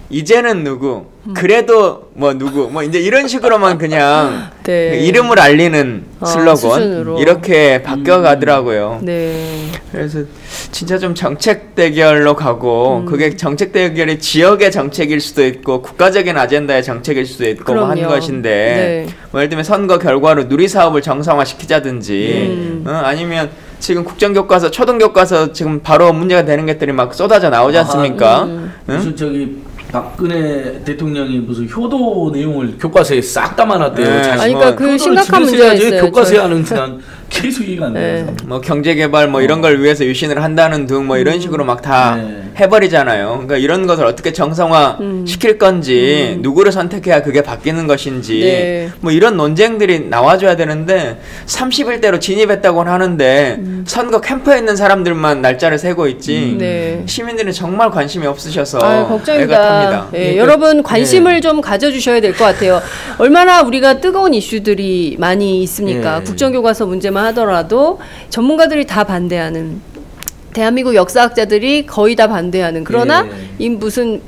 이제는 누구, 그래도 뭐 누구, 뭐 이제 이런 식으로만 그냥 네. 이름을 알리는 슬로건 수준으로. 이렇게 바뀌어가더라고요. 네. 그래서 진짜 좀 정책 대결로 가고 그게 정책 대결이 지역의 정책일 수도 있고 국가적인 아젠다의 정책일 수도 있고 뭐 하는 그럼요. 것인데 네. 뭐 예를 들면 선거 결과로 누리사업을 정상화시키자든지 아니면 지금 국정교과서 초등교과서 지금 바로 문제가 되는 것들이 막 쏟아져 나오지 않습니까? 무슨 저기 박근혜 대통령이 무슨 효도 내용을 교과서에 싹 담아놨대요. 네. 자신. 아니, 그러니까 그 그거를 심각한 집에서 해야지 문제였어요. 교과서에 하는 난 계속 이해가 안 돼요. 네. 뭐 경제개발 뭐 이런 걸 위해서 유신을 한다는 등 뭐 이런 식으로 막 다 네. 해버리잖아요. 그러니까 이런 것을 어떻게 정상화 시킬 건지 누구를 선택해야 그게 바뀌는 것인지 네. 뭐 이런 논쟁들이 나와줘야 되는데 30일대로 진입했다고는 하는데 선거 캠프에 있는 사람들만 날짜를 세고 있지 네. 시민들은 정말 관심이 없으셔서 아, 걱정입니다. 애가 탑니다. 예, 여러분 관심을 좀 가져주셔야 될 것 같아요. 얼마나 우리가 뜨거운 이슈들이 많이 있습니까? 예. 국정교과서 문제만 하더라도 전문가들이 다 반대하는, 대한민국 역사학자들이 거의 다 반대하는, 그러나 이 무슨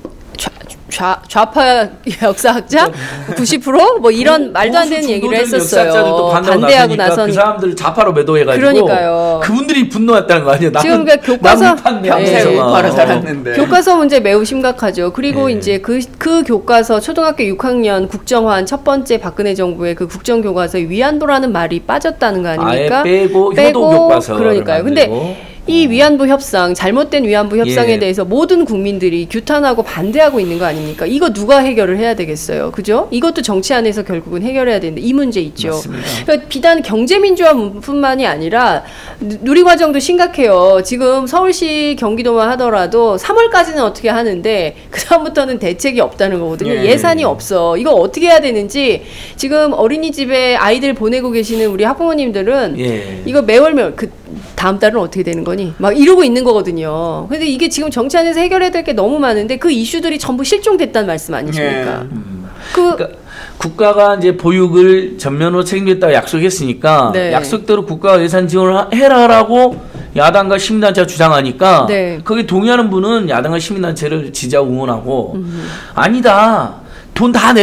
좌파 역사학자 90% 뭐 이런 말도 안 되는 얘기를 했었어요. 반대하고 나선 그 사람들 좌파로 매도해가지고 그러니까요. 그분들이 분노했다는 거 아니에요? 지금 그 교과서 평생 예. 우파로 살았는데 교과서 문제 매우 심각하죠. 그리고 네. 이제 그 교과서 초등학교 6학년 국정화한 첫 번째 박근혜 정부의 그 국정교과서에 위안부라는 말이 빠졌다는 거 아닙니까? 아예 빼고 효도 교과서. 그러니까요. 근데 이 위안부 협상, 잘못된 위안부 협상에 대해서 모든 국민들이 규탄하고 반대하고 있는 거 아닙니까? 이거 누가 해결을 해야 되겠어요? 그죠? 이것도 정치 안에서 결국은 해결해야 되는데 이 문제 있죠. 그러니까 비단 경제민주화뿐만이 아니라 누리과정도 심각해요. 지금 서울시 경기도만 하더라도 3월까지는 어떻게 하는데 그 다음부터는 대책이 없다는 거거든요. 예산이 없어. 이거 어떻게 해야 되는지 지금 어린이집에 아이들 보내고 계시는 우리 학부모님들은 이거 매월 그 다음 달은 어떻게 되는 거니? 막 이러고 있는 거거든요. 근데 이게 지금 정치 안에서 해결해야 될 게 너무 많은데 그 이슈들이 전부 실종됐다는 말씀 아니십니까? 그러니까 국가가 이제 보육을 전면으로 책임지겠다고 약속했으니까 네. 약속대로 국가가 예산 지원을 해라라고 야당과 시민단체가 주장하니까 네. 거기 동의하는 분은 야당과 시민단체를 지지하고 응원하고 아니다. 돈 다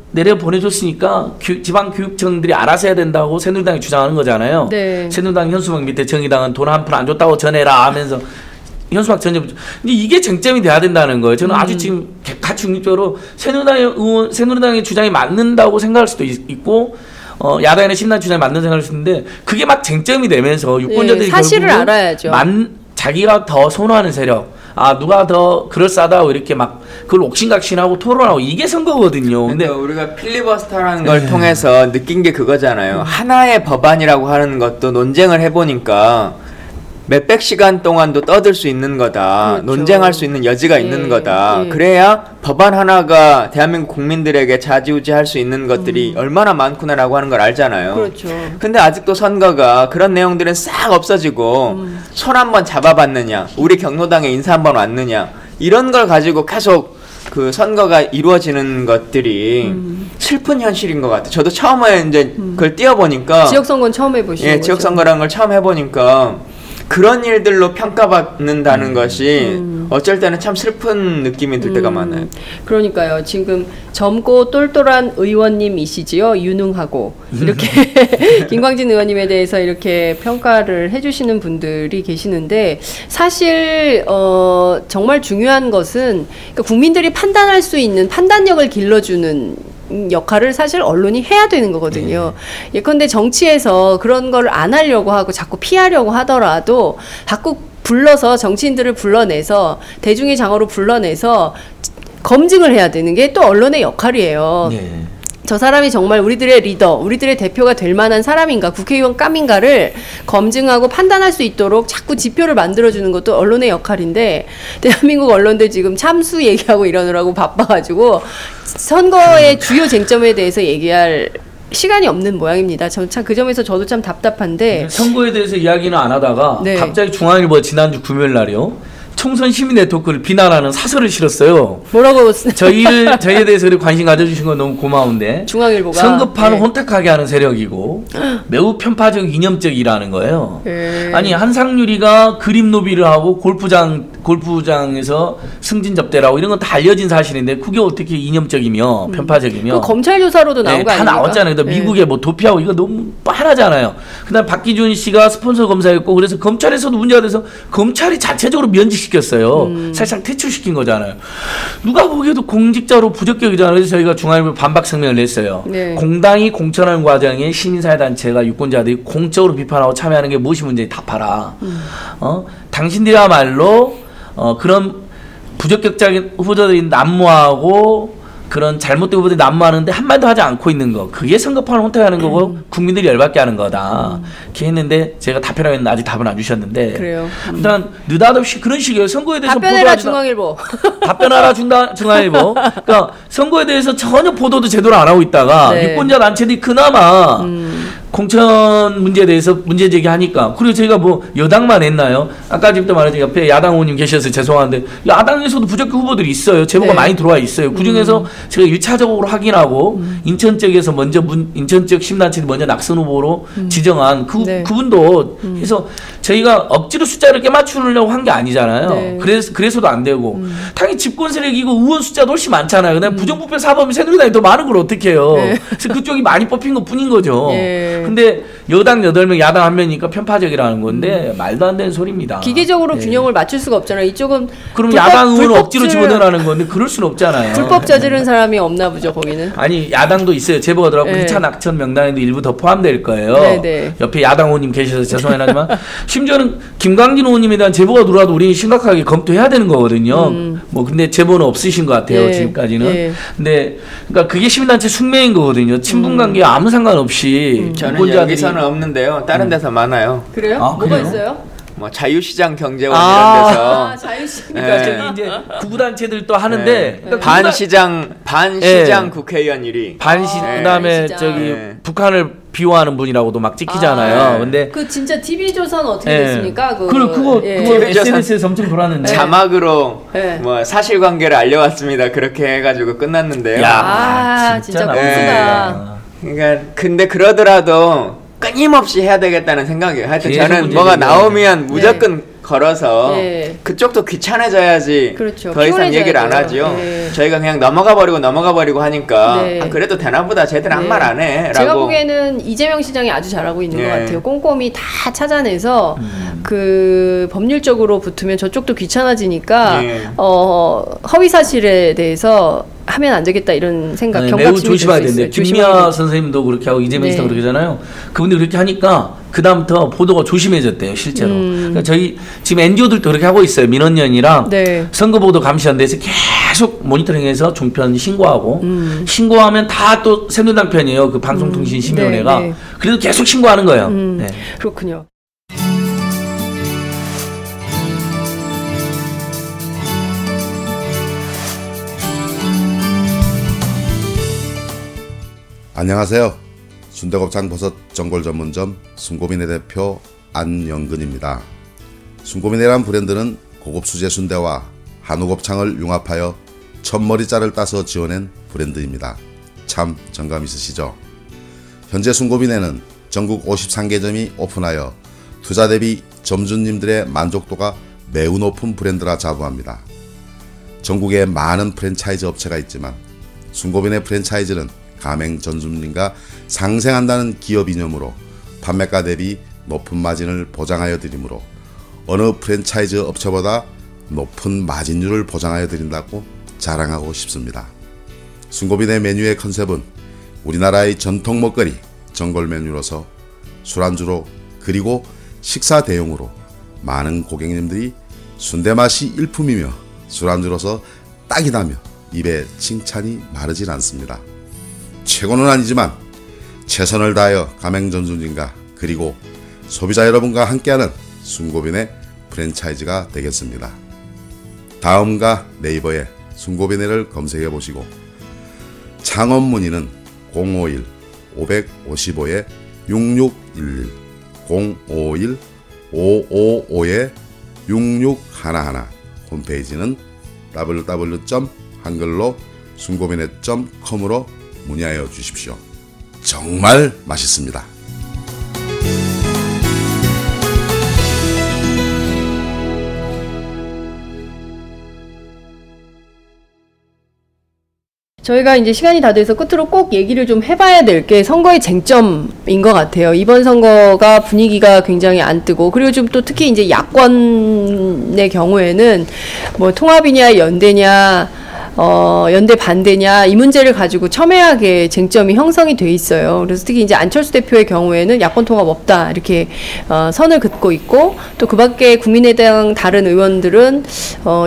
내려 보내줬으니까 지방교육청들이 알아서 해야 된다고 새누리당이 주장하는 거잖아요. 네. 새누리당 현수막 밑에 정의당은 돈 한 푼 안 줬다고 전해라 하면서 현수막 전혀. 근데 이게 쟁점이 돼야 된다는 거예요. 저는 아주 지금 같이 중립적으로 새누리당의 주장이 맞는다고 생각할 수도 있고 야당이나 신당 주장이 맞는 생각할 수 있는데 그게 막 쟁점이 되면서 유권자들이 사실을 알아야죠. 자기가 더 선호하는 세력. 누가 더 그럴싸하다고 이렇게 막 그걸 옥신각신하고 토론하고 이게 선거거든요. 근데 우리가 필리버스터라는 걸 통해서 느낀 게 그거잖아요. 하나의 법안이라고 하는 것도 논쟁을 해보니까 몇백 시간 동안도 떠들 수 있는 거다. 그렇죠. 논쟁할 수 있는 여지가 있는 거다. 그래야 법안 하나가 대한민국 국민들에게 좌지우지할 수 있는 것들이 얼마나 많구나라고 하는 걸 알잖아요. 그렇죠. 근데 아직도 선거가 그런 내용들은 싹 없어지고 손 한번 잡아봤느냐, 우리 경로당에 인사 한번 왔느냐, 이런 걸 가지고 계속 그 선거가 이루어지는 것들이 슬픈 현실인 것 같아요. 저도 처음에 이제 그걸 띄워보니까 지역선거는 처음 해보시는 거죠? 지역선거라는 걸 처음 해보니까 그런 일들로 평가받는다는 것이 어쩔 때는 참 슬픈 느낌이 들 때가 많아요. 그러니까요. 지금 젊고 똘똘한 의원님이시지요. 유능하고 이렇게 김광진 의원님에 대해서 이렇게 평가를 해주시는 분들이 계시는데 사실 정말 중요한 것은 그러니까 국민들이 판단할 수 있는 판단력을 길러주는 역할을 사실 언론이 해야 되는 거거든요. 예컨대 정치에서 그런 걸 안 하려고 하고 자꾸 피하려고 하더라도 자꾸 불러서 정치인들을 불러내서 대중의 장어로 불러내서 검증을 해야 되는 게 또 언론의 역할이에요. 저 사람이 정말 우리들의 리더, 우리들의 대표가 될 만한 사람인가, 국회의원 깜인가를 검증하고 판단할 수 있도록 자꾸 지표를 만들어주는 것도 언론의 역할인데, 대한민국 언론들 지금 참수 얘기하고 이러느라고 바빠가지고 선거의 주요 쟁점에 대해서 얘기할 시간이 없는 모양입니다. 참 그 점에서 저도 참 답답한데, 선거에 대해서 이야기는 안 하다가 네. 갑자기 중앙일보 지난주 금요일 날이요. 총선 시민 네트워크를 비난하는 사설을 실었어요. 뭐라고 저희에 대해서 관심 가져주신 건 너무 고마운데, 중앙일보가 선거판을 혼탁하게 하는 세력이고 매우 편파적 이념적이라는 거예요. 아니 한상유리가 그림 노비를 하고 골프장에서 승진 접대라고 이런 건 다 알려진 사실인데 그게 어떻게 이념적이며 편파적이며. 그 검찰 조사로도 나온 거 다 아닙니까? 나왔잖아요. 미국의 뭐 도피하고 이거 너무 뻔하잖아요. 그다음 박기준 씨가 스폰서 검사였고 그래서 검찰에서도 문제가 돼서 검찰이 자체적으로 면직시켰어요. 사실상 퇴출시킨 거잖아요. 누가 보기에도 공직자로 부적격이잖아요. 그래서 저희가 중앙일보 반박声明을 냈어요. 네. 공당이 공천하는 과정에 시민사회단체가 유권자들이 공적으로 비판하고 참여하는 게 무엇이 문제인지 답하라. 당신들이야말로 그런 부적격적인 후보자들이 난무하고 그런 잘못된 후보들이 난무하는데 한마디도 하지 않고 있는 거, 그게 선거판을 혼탁하는 거고 국민들이 열받게 하는 거다. 이렇게 했는데 제가 답변하고 했는데 아직 답은 안 주셨는데, 그래요. 일단 느닷없이 그런 식이에요. 선거에 대해서 답변해라 중앙일보. 답변하라 중앙일보. 그러니까 선거에 대해서 전혀 보도도 제대로 안 하고 있다가 네. 유권자 단체들이 그나마 공천 문제에 대해서 문제 제기하니까. 그리고 저희가 뭐 여당만 했나요? 아까 집도 말했죠. 옆에 야당 의원님 계셔서 죄송한데 야당에서도 부적격 후보들이 있어요. 제보가 네. 많이 들어와 있어요. 그중에서 제가 1차적으로 확인하고 인천 쪽에서 먼저 인천 쪽 시민단체들이 먼저 낙선 후보로 지정한 네. 그분도 해서 저희가 억지로 숫자를 깨맞추려고 한 게 아니잖아요. 네. 그래서도 안 되고 당연히 집권 세력이고 의원 숫자도 훨씬 많잖아요. 그다음에 부정부패 사범이 새누리당이 더 많은 걸 어떻게 해요. 네. 그래서 그쪽이 많이 뽑힌 것 뿐인 거죠. 예. 근데 여당 8명, 야당 1명이니까 편파적이라는 건데 말도 안 되는 소리입니다. 기계적으로 네. 균형을 맞출 수가 없잖아요. 이쪽은 그럼 야당 의원 억지로 집어넣으라는 건데 그럴 수는 없잖아요. 불법 저지른 사람이 없나 보죠, 거기는. 아니 야당도 있어요. 제보가 들어가고 네. 2차 낙천 명단에도 일부 더 포함될 거예요. 네. 옆에 야당 의원님 계셔서 죄송하긴 하지만 심지어는 김광진 의원님에 대한 제보가 들어와도 우리는 심각하게 검토해야 되는 거거든요. 뭐 근데 제보는 없으신 것 같아요. 네. 지금까지는. 네. 근데 그러니까 그게 시민단체 숙명인 거거든요. 친분관계에 아무 상관없이 저는 유권자들이- 여기서는 없는데요. 다른 데서 많아요. 그래요? 아, 뭐가 그래요? 있어요? 뭐 자유시장 경제원 아. 이런 데서 아, 자유시. 그러니까 네. 저기 이제 구구단체들 또 하는데 네. 그러니까 반시장 네. 국회의원 1위. 그다음에 반시장. 저기 네. 북한을 비호하는 분이라고도 막 찍히잖아요. 네. 근데 그 진짜 TV 조선 어떻게 예. 됐습니까? 그거 예. SNS에서 엄청 돌았는데. 자막으로 네. 뭐 사실관계를 알려왔습니다. 그렇게 해가지고 끝났는데요. 야, 아, 진짜 나쁘다. 꼼수다. 그러니까 근데 그러더라도 끊임없이 해야 되겠다는 생각이에요. 하여튼 계속 저는 문제 뭐가 제기해야 나오면 무조건 걸어서 네. 그쪽도 귀찮아져야지 그렇죠. 더 이상 피곤해져야 얘기를 안 돼요. 하죠. 네. 저희가 그냥 넘어가 버리고 하니까 네. 아, 그래도 되나보다 쟤들 아무 네. 말 안 해. 제가 라고. 보기에는 이재명 시장이 아주 잘하고 있는 것 네. 같아요. 꼼꼼히 다 찾아내서 그 법률적으로 붙으면 저쪽도 귀찮아지니까 네. 허위 사실에 대해서 하면 안 되겠다 이런 생각, 네, 경각심이 매우 조심해야 들 수 되는데 있어요. 김미아 조심해야 선생님도 그렇게 하고 이재명 네. 씨도 그렇게 하잖아요. 그분들이 그렇게 하니까 그 다음부터 보도가 조심해졌대요, 실제로. 그러니까 저희 지금 NGO들도 그렇게 하고 있어요. 민원연이랑 네. 선거보도 감시연대에서 계속 모니터링해서 종편 신고하고 신고하면 다 또 새누리당 편이에요. 그 방송통신심의위원회가. 네, 네. 그래도 계속 신고하는 거예요. 네. 그렇군요. 안녕하세요. 순대곱창 버섯 전골 전문점 순고민의 대표 안영근입니다. 순고민이란 브랜드는 고급 수제 순대와 한우 곱창을 융합하여 첫머리살을 따서 지어낸 브랜드입니다. 참 정감 있으시죠? 현재 순고민에는 전국 53개점이 오픈하여 투자 대비 점주님들의 만족도가 매우 높은 브랜드라 자부합니다. 전국에 많은 프랜차이즈 업체가 있지만 순고민의 프랜차이즈는 가맹 전주님과 상생한다는 기업 이념으로 판매가 대비 높은 마진을 보장하여 드리므로 어느 프랜차이즈 업체보다 높은 마진율을 보장하여 드린다고 자랑하고 싶습니다. 순고민의 메뉴의 컨셉은 우리나라의 전통 먹거리 전골 메뉴로서 술안주로 그리고 식사 대용으로 많은 고객님들이 순대 맛이 일품이며 술안주로서 딱이다며 입에 칭찬이 마르질 않습니다. 최고는 아니지만 최선을 다하여 가맹점주님과 그리고 소비자 여러분과 함께하는 순고빈의 프랜차이즈가 되겠습니다. 다음과 네이버에 순고빈회를 검색해 보시고 창업 문의는 051-555-6611 051-555-6611 홈페이지는 www.한글로-순고빈회.com으로 문의하여 주십시오. 정말 맛있습니다. 저희가 이제 시간이 다 돼서 끝으로 꼭 얘기를 좀 해봐야 될 게 선거의 쟁점인 것 같아요. 이번 선거가 분위기가 굉장히 안 뜨고, 그리고 좀 또 특히 이제 야권의 경우에는 뭐 통합이냐 연대냐 연대 반대냐 이 문제를 가지고 첨예하게 쟁점이 형성이 돼 있어요. 그래서 특히 이제 안철수 대표의 경우에는 야권 통합 없다 이렇게 선을 긋고 있고, 또 그밖에 국민의당 다른 의원들은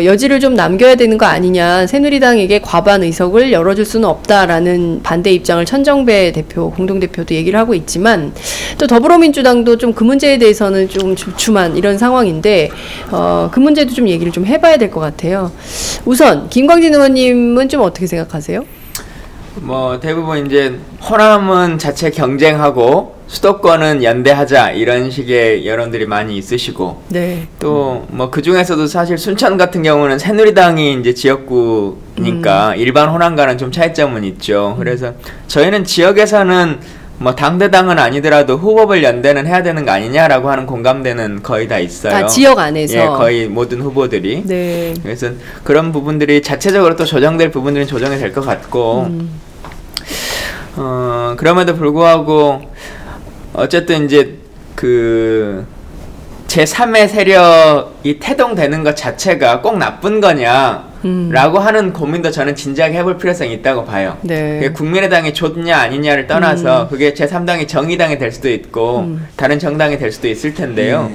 여지를 좀 남겨야 되는 거 아니냐, 새누리당에게 과반 의석을 열어줄 수는 없다라는 반대 입장을 천정배 대표 공동대표도 얘기를 하고 있지만, 또 더불어민주당도 좀 그 문제에 대해서는 좀 주춤한 이런 상황인데 그 문제도 좀 얘기를 좀 해봐야 될 것 같아요. 우선 김광진 의원님은 좀 어떻게 생각하세요? 뭐 대부분 이제 호남은 자체 경쟁하고 수도권은 연대하자 이런 식의 여론들이 많이 있으시고, 네. 또 뭐 그 중에서도 사실 순천 같은 경우는 새누리당이 이제 지역구니까 일반 호남과는 좀 차이점은 있죠. 그래서 저희는 지역에서는 뭐 당대당은 아니더라도 후보별 연대는 해야 되는 거 아니냐라고 하는 공감대는 거의 다 있어요. 아, 지역 안에서? 예, 거의 모든 후보들이. 네. 그래서 그런 부분들이 자체적으로 또 조정될 부분들은 조정이 될 것 같고, 그럼에도 불구하고 어쨌든 이제 그 제3의 세력이 태동되는 것 자체가 꼭 나쁜 거냐 라고 하는 고민도 저는 진지하게 해볼 필요성이 있다고 봐요. 네. 그게 국민의당이 좋냐 아니냐를 떠나서 그게 제3당이 정의당이 될 수도 있고 다른 정당이 될 수도 있을 텐데요.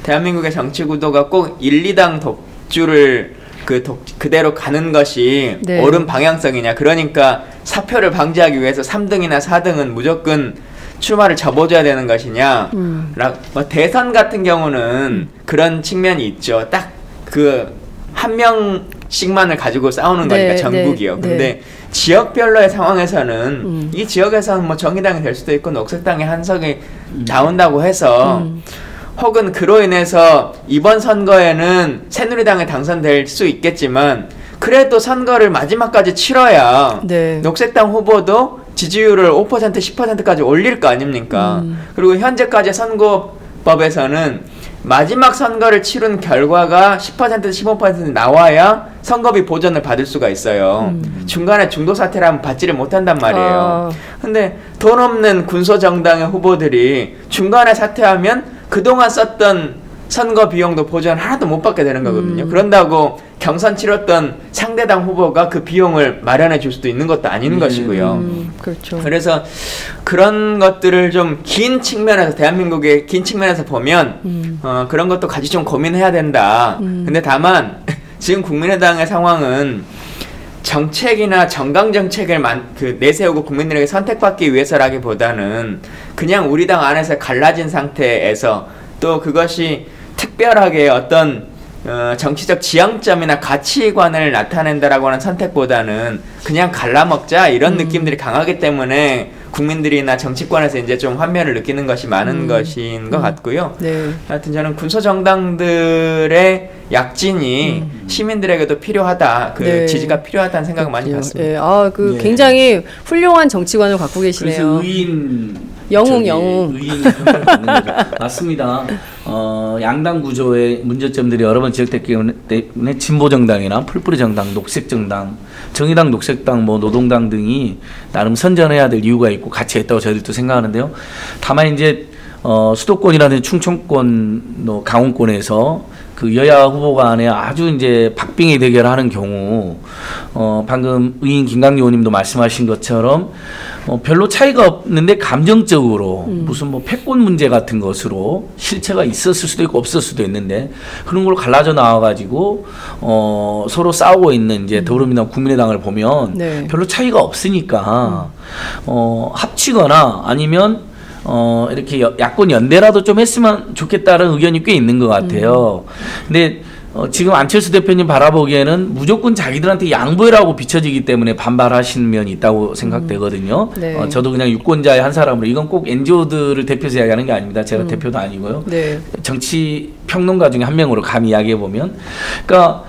대한민국의 정치 구도가 꼭 1, 2당 독주를 그대로 가는 것이 네. 옳은 방향성이냐, 그러니까 사표를 방지하기 위해서 3등이나 4등은 무조건 출마를 접어줘야 되는 것이냐. 뭐 대선 같은 경우는 그런 측면이 있죠. 딱 그 한 명씩만을 가지고 싸우는 거니까, 네, 전국이요. 네, 근데 네. 지역별로의 상황에서는 이 지역에서는 뭐 정의당이 될 수도 있고 녹색당의 한석이 나온다고 해서 혹은 그로 인해서 이번 선거에는 새누리당이 당선될 수 있겠지만, 그래도 선거를 마지막까지 치러야 네. 녹색당 후보도 지지율을 5% 10%까지 올릴 거 아닙니까? 그리고 현재까지 선거법에서는 마지막 선거를 치른 결과가 10% 15% 나와야 선거비 보전을 받을 수가 있어요. 중간에 중도 사퇴라면 받지를 못한단 말이에요. 근데 돈 없는 군소정당의 후보들이 중간에 사퇴하면 그동안 썼던 선거 비용도 보전 하나도 못 받게 되는 거거든요. 그런다고 경선 치렀던 상대당 후보가 그 비용을 마련해 줄 수도 있는 것도 아닌 것이고요. 그렇죠. 그래서 그런 것들을 좀 긴 측면에서, 대한민국의 긴 측면에서 보면 그런 것도 같이 좀 고민해야 된다. 근데 다만 지금 국민의당의 상황은 정책이나 정강 정책을 내세우고 국민들에게 선택받기 위해서라기보다는 그냥 우리 당 안에서 갈라진 상태에서, 또 그것이 특별하게 어떤 정치적 지향점이나 가치관을 나타낸다라고 하는 선택보다는 그냥 갈라먹자 이런 느낌들이 강하기 때문에 국민들이나 정치권에서 이제 좀 환멸을 느끼는 것이 많은 것인 것 같고요. 네. 하여튼 저는 군소정당들의 약진이 시민들에게도 필요하다, 그 네. 지지가 필요하다는 생각을 많이 갖습니다. 예. 아, 그 굉장히 훌륭한 정치관을 갖고 계시네요. 그래서 의인 영웅. 평가를 받는 거죠. 맞습니다. 양당 구조의 문제점들이 여러 번 지적됐기 때문에 진보 정당이나 풀뿌리 정당, 녹색 정당, 정의당, 녹색당, 뭐 노동당 등이 나름 선전해야 될 이유가 있고 가치가 있다고 저희들도 생각하는데요. 다만 이제 수도권이라든지 충청권, 강원권에서 그 여야 후보 간에 아주 이제 박빙의 대결하는 경우, 방금 의인 김강기 의원님도 말씀하신 것처럼 별로 차이가 없는데 감정적으로 무슨 뭐 패권 문제 같은 것으로 실체가 있었을 수도 있고 없었을 수도 있는데 그런 걸로 갈라져 나와가지고 서로 싸우고 있는 이제 더불어민주당 국민의당을 보면 네. 별로 차이가 없으니까 합치거나 아니면 이렇게 야권 연대라도 좀 했으면 좋겠다는 의견이 꽤 있는 것 같아요. 근데 지금 안철수 대표님 바라보기에는 무조건 자기들한테 양보해라고 비춰지기 때문에 반발하시는 면이 있다고 생각되거든요. 네. 저도 그냥 유권자의 한 사람으로 이건 꼭 NGO들을 대표해서 이야기하는 게 아닙니다. 제가 대표도 아니고요. 네. 정치 평론가 중에 한 명으로 감히 이야기해 보면, 그러니까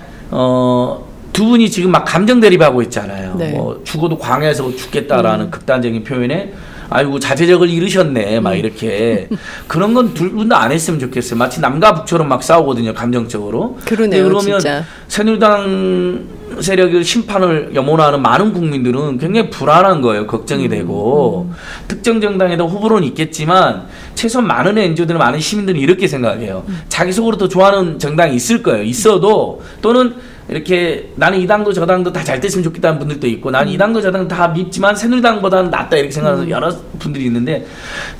두 분이 지금 막 감정 대립하고 있잖아요. 네. 뭐 죽어도 광야에서 죽겠다라는 극단적인 표현에 아이고 자제력을 잃으셨네 막 이렇게 그런 건 둘 분 다 안 했으면 좋겠어요. 마치 남과 북처럼 막 싸우거든요, 감정적으로. 그러네요, 그러면 진짜. 새누리당 세력의 심판을 염원하는 많은 국민들은 굉장히 불안한 거예요. 걱정이 되고 특정 정당에도 후보로는 있겠지만 최소한 많은 NGO들은 많은 시민들은 이렇게 생각해요. 자기 속으로 더 좋아하는 정당이 있을 거예요. 있어도 또는 이렇게 나는 이 당도 저 당도 다 잘 됐으면 좋겠다는 분들도 있고 나는 이 당도 저 당도 다 밉지만 새누리당보다는 낫다 이렇게 생각하는 여러 분들이 있는데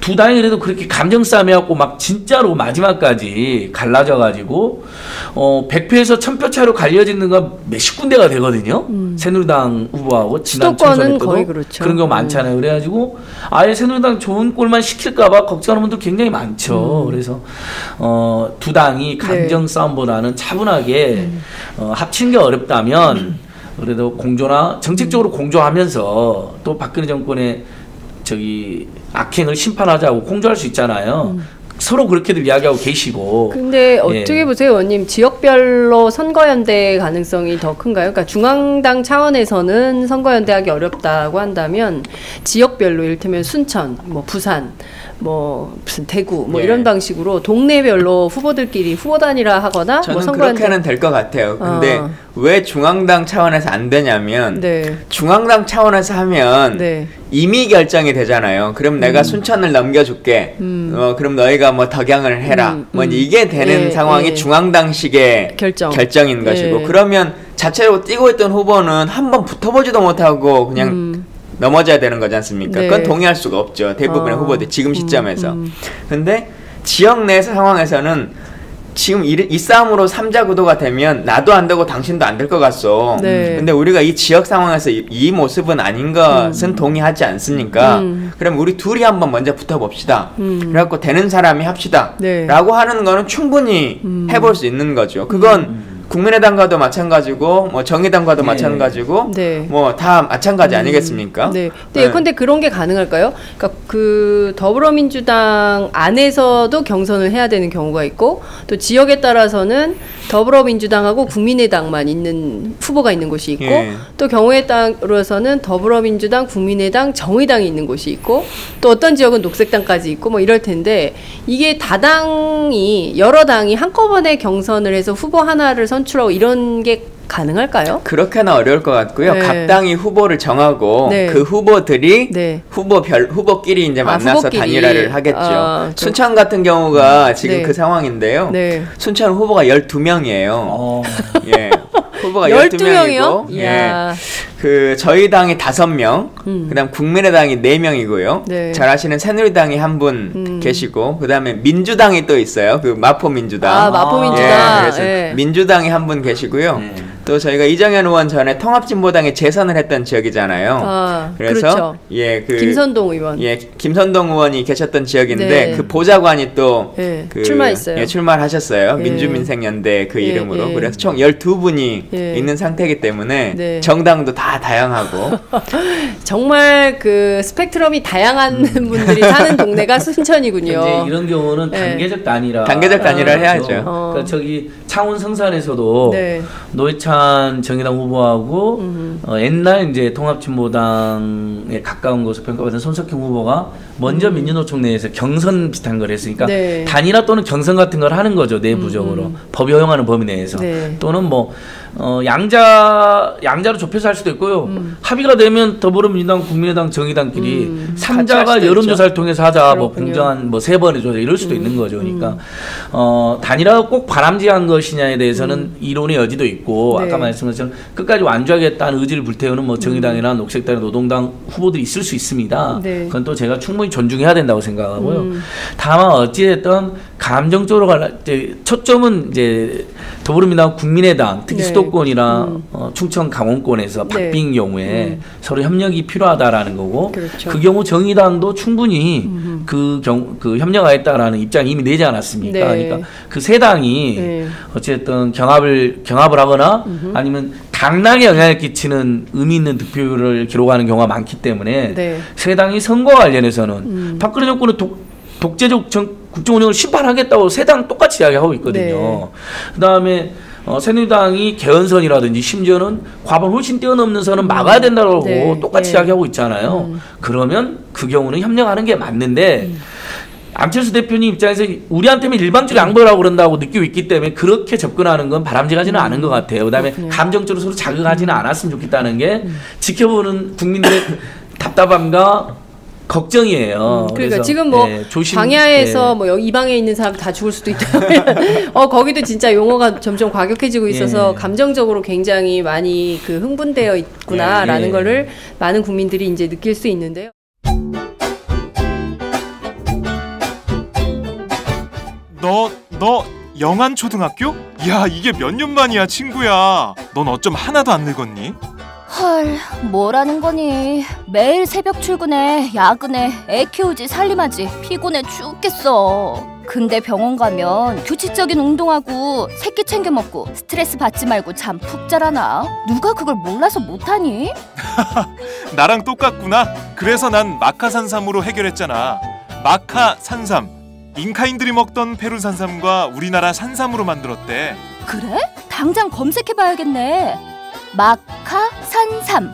두 당이 그래도 그렇게 감정 싸움해갖고 막 진짜로 마지막까지 갈라져가지고 100표에서 1000표 차로 갈려지는 건 몇십 군데가 되거든요. 새누리당 후보하고 지난 수도권은 거의 그렇죠. 그런 경우 많잖아요. 그래가지고 아예 새누리당 좋은 꼴만 시킬까봐 걱정하는 분들 굉장히 많죠. 그래서 두 당이 감정 싸움보다는 차분하게 합치는 게 어렵다면 그래도 공조나 정책적으로 공조하면서 또 박근혜 정권의 악행을 심판하자고 공조할 수 있잖아요. 서로 그렇게들 이야기하고 계시고. 근데 어떻게 보세요, 의원님? 지역별로 선거연대 가능성이 더 큰가요? 그러니까 중앙당 차원에서는 선거연대하기 어렵다고 한다면 지역별로 이를테면 순천, 뭐 부산, 뭐 무슨 대구 뭐 이런 방식으로 동네별로 후보들끼리 후보 단일화 하거나 저는 뭐 선거연대 그렇게는 될 것 같아요. 근데 왜 중앙당 차원에서 안 되냐면 중앙당 차원에서 하면 임의 결정이 되잖아요. 그럼 내가 순천을 넘겨줄게. 그럼 너희가 뭐 덕양을 해라. 뭐 이게 되는 상황이 중앙당식의 결정인 것이고 그러면 자체로 뛰고 있던 후보는 한번 붙어보지도 못하고 그냥 넘어져야 되는 거지 않습니까? 그건 동의할 수가 없죠. 대부분의 후보들 지금 시점에서. 근데 지역 내 상황에서는 지금 이 싸움으로 3자 구도가 되면 나도 안 되고 당신도 안 될 것 같소. 근데 우리가 이 지역 상황에서 이 모습은 아닌 것은 동의하지 않습니까? 그럼 우리 둘이 한번 먼저 붙어봅시다. 그래갖고 되는 사람이 합시다. 라고 하는 거는 충분히 해볼 수 있는 거죠. 그건 국민의당과도 마찬가지고 뭐 정의당과도 마찬가지고 뭐 다 마찬가지 아니겠습니까? 근데 예컨대 그런 게 가능할까요? 그러니까 그 더불어민주당 안에서도 경선을 해야 되는 경우가 있고 또 지역에 따라서는 더불어민주당하고 국민의당만 있는 후보가 있는 곳이 있고 또 경우에 따라서는 더불어민주당, 국민의당, 정의당이 있는 곳이 있고 또 어떤 지역은 녹색당까지 있고 뭐 이럴 텐데 이게 다당이 여러 당이 한꺼번에 경선을 해서 후보 하나를 선출하고 이런 게 가능할까요? 그렇게는 어려울 것 같고요. 각 당이 후보를 정하고 그 후보들이 후보끼리 이제 만나서 후보끼리. 단일화를 하겠죠. 순천 같은 경우가 지금 그 상황인데요. 순천 후보가 12명이에요. 예. 후보가 12명이고 그 저희 당이 5명, 그다음 국민의당이 4명이고요. 잘 아시는 새누리당이 한 분 계시고 그다음에 민주당이 또 있어요. 그 마포민주당. 마포민주당. 그래서 민주당이 한 분 계시고요. 또 저희가 이정현 의원 전에 통합진보당에 재선을 했던 지역이잖아요. 그래서 그 김선동 의원. 김선동 의원이 계셨던 지역인데 그 보좌관이 또 출마했어요. 출마를 하셨어요. 민주민생연대 그 이름으로. 그래서 총 12분이 있는 상태이기 때문에 정당도 다 다양하고 정말 그 스펙트럼이 다양한 분들이 사는 동네가 순천이군요. 이제 이런 경우는 단계적 단일화. 단계적 단일화를 해야죠. 그러니까 저기 창원 성산에서도 노회찬 정의당 후보하고 옛날 이제 통합진보당에 가까운 것으로 평가받은 손석형 후보가 먼저 민주노총 내에서 경선 비슷한 걸 했으니까 단일화 또는 경선 같은 걸 하는 거죠. 내부적으로 법이 허용하는 범위 내에서 또는 뭐 양자로 좁혀서 할 수도 있고요. 합의가 되면 더불어민주당, 국민의당, 정의당끼리 3자가 여론조사를 통해서 하자. 뭐 공정한 뭐 3번의 조사 이럴 수도 있는 거죠. 그러니까 단일화가 꼭 바람직한 것이냐에 대해서는 이론의 여지도 있고 아까 말씀하신 것처럼 끝까지 완주하겠다는 의지를 불태우는 뭐 정의당이나 녹색당이나 노동당 후보들이 있을 수 있습니다. 그건 또 제가 충분히 존중해야 된다고 생각하고요. 다만 어찌됐든 감정적으로 초점은 이제 더불어민주당, 국민의당, 특히 수도권이나 충청, 강원권에서 박빙 경우에 서로 협력이 필요하다라는 거고, 그 경우 정의당도 충분히 그 협력하겠다라는 입장이 이미 내지 않았습니까? 그러니까 그 세 당이 어쨌든 경합을 하거나 아니면 당락에 영향을 끼치는 의미 있는 득표율을 기록하는 경우가 많기 때문에 세 당이 선거와 관련해서는 박근혜 정권은 독재적 국정 운영을 심판하겠다고 세 당 똑같이 이야기하고 있거든요. 그다음에 새누리당이 개헌선이라든지 심지어는 과반 훨씬 뛰어넘는 선은 막아야 된다고 똑같이 이야기하고 있잖아요. 그러면 그 경우는 협력하는 게 맞는데 안철수 대표님 입장에서 우리한테는 일방적으로 양보라고 그런다고 느끼고 있기 때문에 그렇게 접근하는 건 바람직하지는 않은 것 같아요. 그다음에 감정적으로 서로 자극하지는 않았으면 좋겠다는 게 지켜보는 국민들의 답답함과 걱정이에요. 그러니까 지금 뭐 광야에서 뭐 여기 이 방에 있는 사람 다 죽을 수도 있다. 거기도 진짜 용어가 점점 과격해지고 있어서 감정적으로 굉장히 많이 그 흥분되어 있구나라는 거를 많은 국민들이 이제 느낄 수 있는데요. 너 영안초등학교? 야, 이게 몇 년 만이야, 친구야. 넌 어쩜 하나도 안 늙었니? 헐, 뭐라는 거니? 매일 새벽 출근해, 야근해, 애 키우지, 살림하지, 피곤해 죽겠어. 근데 병원 가면 규칙적인 운동하고 새끼 챙겨 먹고 스트레스 받지 말고 잠 푹 자라나? 누가 그걸 몰라서 못하니? 나랑 똑같구나. 그래서 난 마카산삼으로 해결했잖아. 마카산삼. 잉카인들이 먹던 페루 산삼과 우리나라 산삼으로 만들었대. 그래? 당장 검색해봐야겠네. 마카산삼.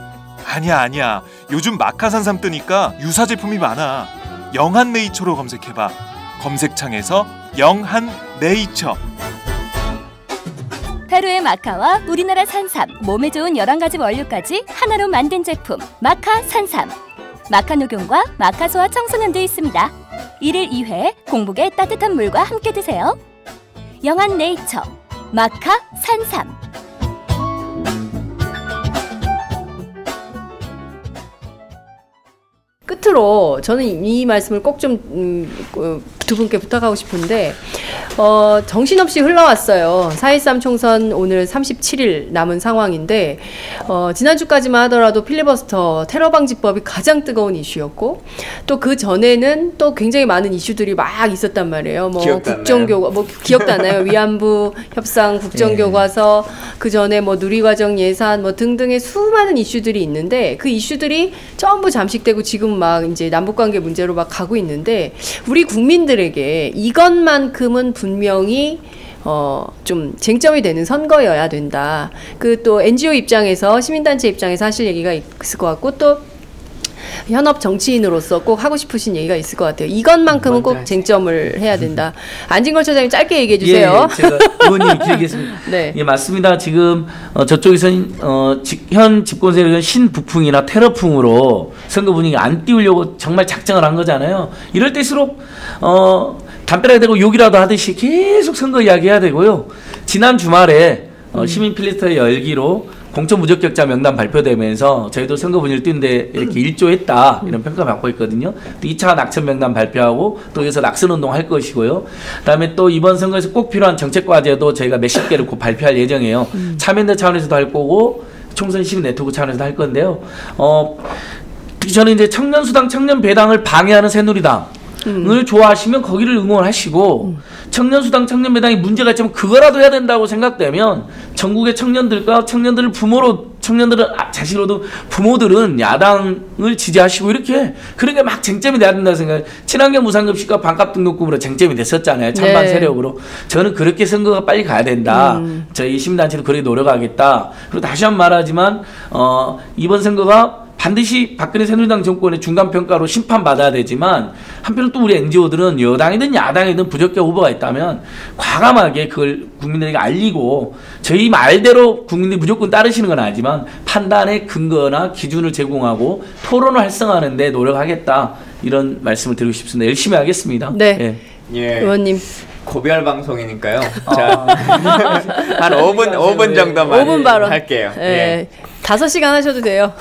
아니야. 요즘 마카산삼 뜨니까 유사 제품이 많아. 영한네이처로 검색해봐. 검색창에서 영한네이처. 페루의 마카와 우리나라 산삼, 몸에 좋은 11가지 원료까지 하나로 만든 제품 마카산삼. 마카 녹용과 마카소와 청소년도 있습니다. 1일 2회 공복에 따뜻한 물과 함께 드세요. 영한네이처 마카산삼. 끝으로 저는 이 말씀을 꼭 좀 두 분께 부탁하고 싶은데 정신없이 흘러왔어요. 4.13 총선 오늘 37일 남은 상황인데 지난주까지만 하더라도 필리버스터 테러방지법이 가장 뜨거운 이슈였고 또 그 전에는 또 굉장히 많은 이슈들이 막 있었단 말이에요. 뭐 국정교과 뭐 기억도 안 나요. 위안부 협상 국정교과서 그 전에 뭐 누리과정 예산 뭐 등등의 수많은 이슈들이 있는데 그 이슈들이 전부 잠식되고 지금 막 이제 남북관계 문제로 막 가고 있는데 우리 국민들에게 이것만큼은 분명히 좀 쟁점이 되는 선거여야 된다. 그 또 NGO 입장에서 시민단체 입장에서 하실 얘기가 있을 것 같고 또 현업 정치인으로서 꼭 하고 싶으신 얘기가 있을 것 같아요. 이것만큼은 꼭 쟁점을 해야 된다. 안진걸 처장님 짧게 얘기해 주세요. 제가 의원님이 길겠습니다. 예, 맞습니다. 지금 저쪽에서는 현 집권 세력은 신북풍이나 테러풍으로 선거 분위기 안 띄우려고 정말 작정을 한 거잖아요. 이럴 때일수록 담벼락에 대고 욕이라도 하듯이 계속 선거 이야기해야 되고요. 지난 주말에 시민 필리버스터 열기로 공천 무적격자 명단 발표되면서 저희도 선거 분위기를 띄우는데 이렇게 일조했다 이런 평가 받고 있거든요. 또 2차 낙선 명단 발표하고 또 여기서 낙선 운동 할 것이고요. 그다음에 또 이번 선거에서 꼭 필요한 정책 과제도 저희가 몇십 개를 곧 발표할 예정이에요. 참여연대 차원에서도 할 거고 총선 시민 네트워크 차원에서도 할 건데요. 특히 저는 이제 청년수당, 청년배당을 방해하는 새누리당을 좋아하시면 거기를 응원하시고 청년수당, 청년배당이 문제가 있지만 그거라도 해야 된다고 생각되면 전국의 청년들과 청년들을 부모로 청년들은 자식으로도 부모들은 야당을 지지하시고 이렇게 그러니까 막 쟁점이 돼야 된다고 생각해요. 친환경 무상급식과 반값 등록금으로 쟁점이 됐었잖아요. 찬반 세력으로. 저는 그렇게 선거가 빨리 가야 된다. 저희 시민단체도 그렇게 노력하겠다. 그리고 다시 한번 말하지만 이번 선거가 반드시 박근혜 새누리당 정권의 중간평가로 심판받아야 되지만 한편으로 또 우리 NGO들은 여당이든 야당이든 부적격 후보가 있다면 과감하게 그걸 국민들에게 알리고 저희 말대로 국민들이 무조건 따르시는 건 아니지만 판단의 근거나 기준을 제공하고 토론을 활성화하는 데 노력하겠다 이런 말씀을 드리고 싶습니다. 열심히 하겠습니다. 네. 예. 의원님. 고별 방송이니까요. 자, 한 5분 정도만 5분 발언 할게요. 예. 예. 5시간 하셔도 돼요.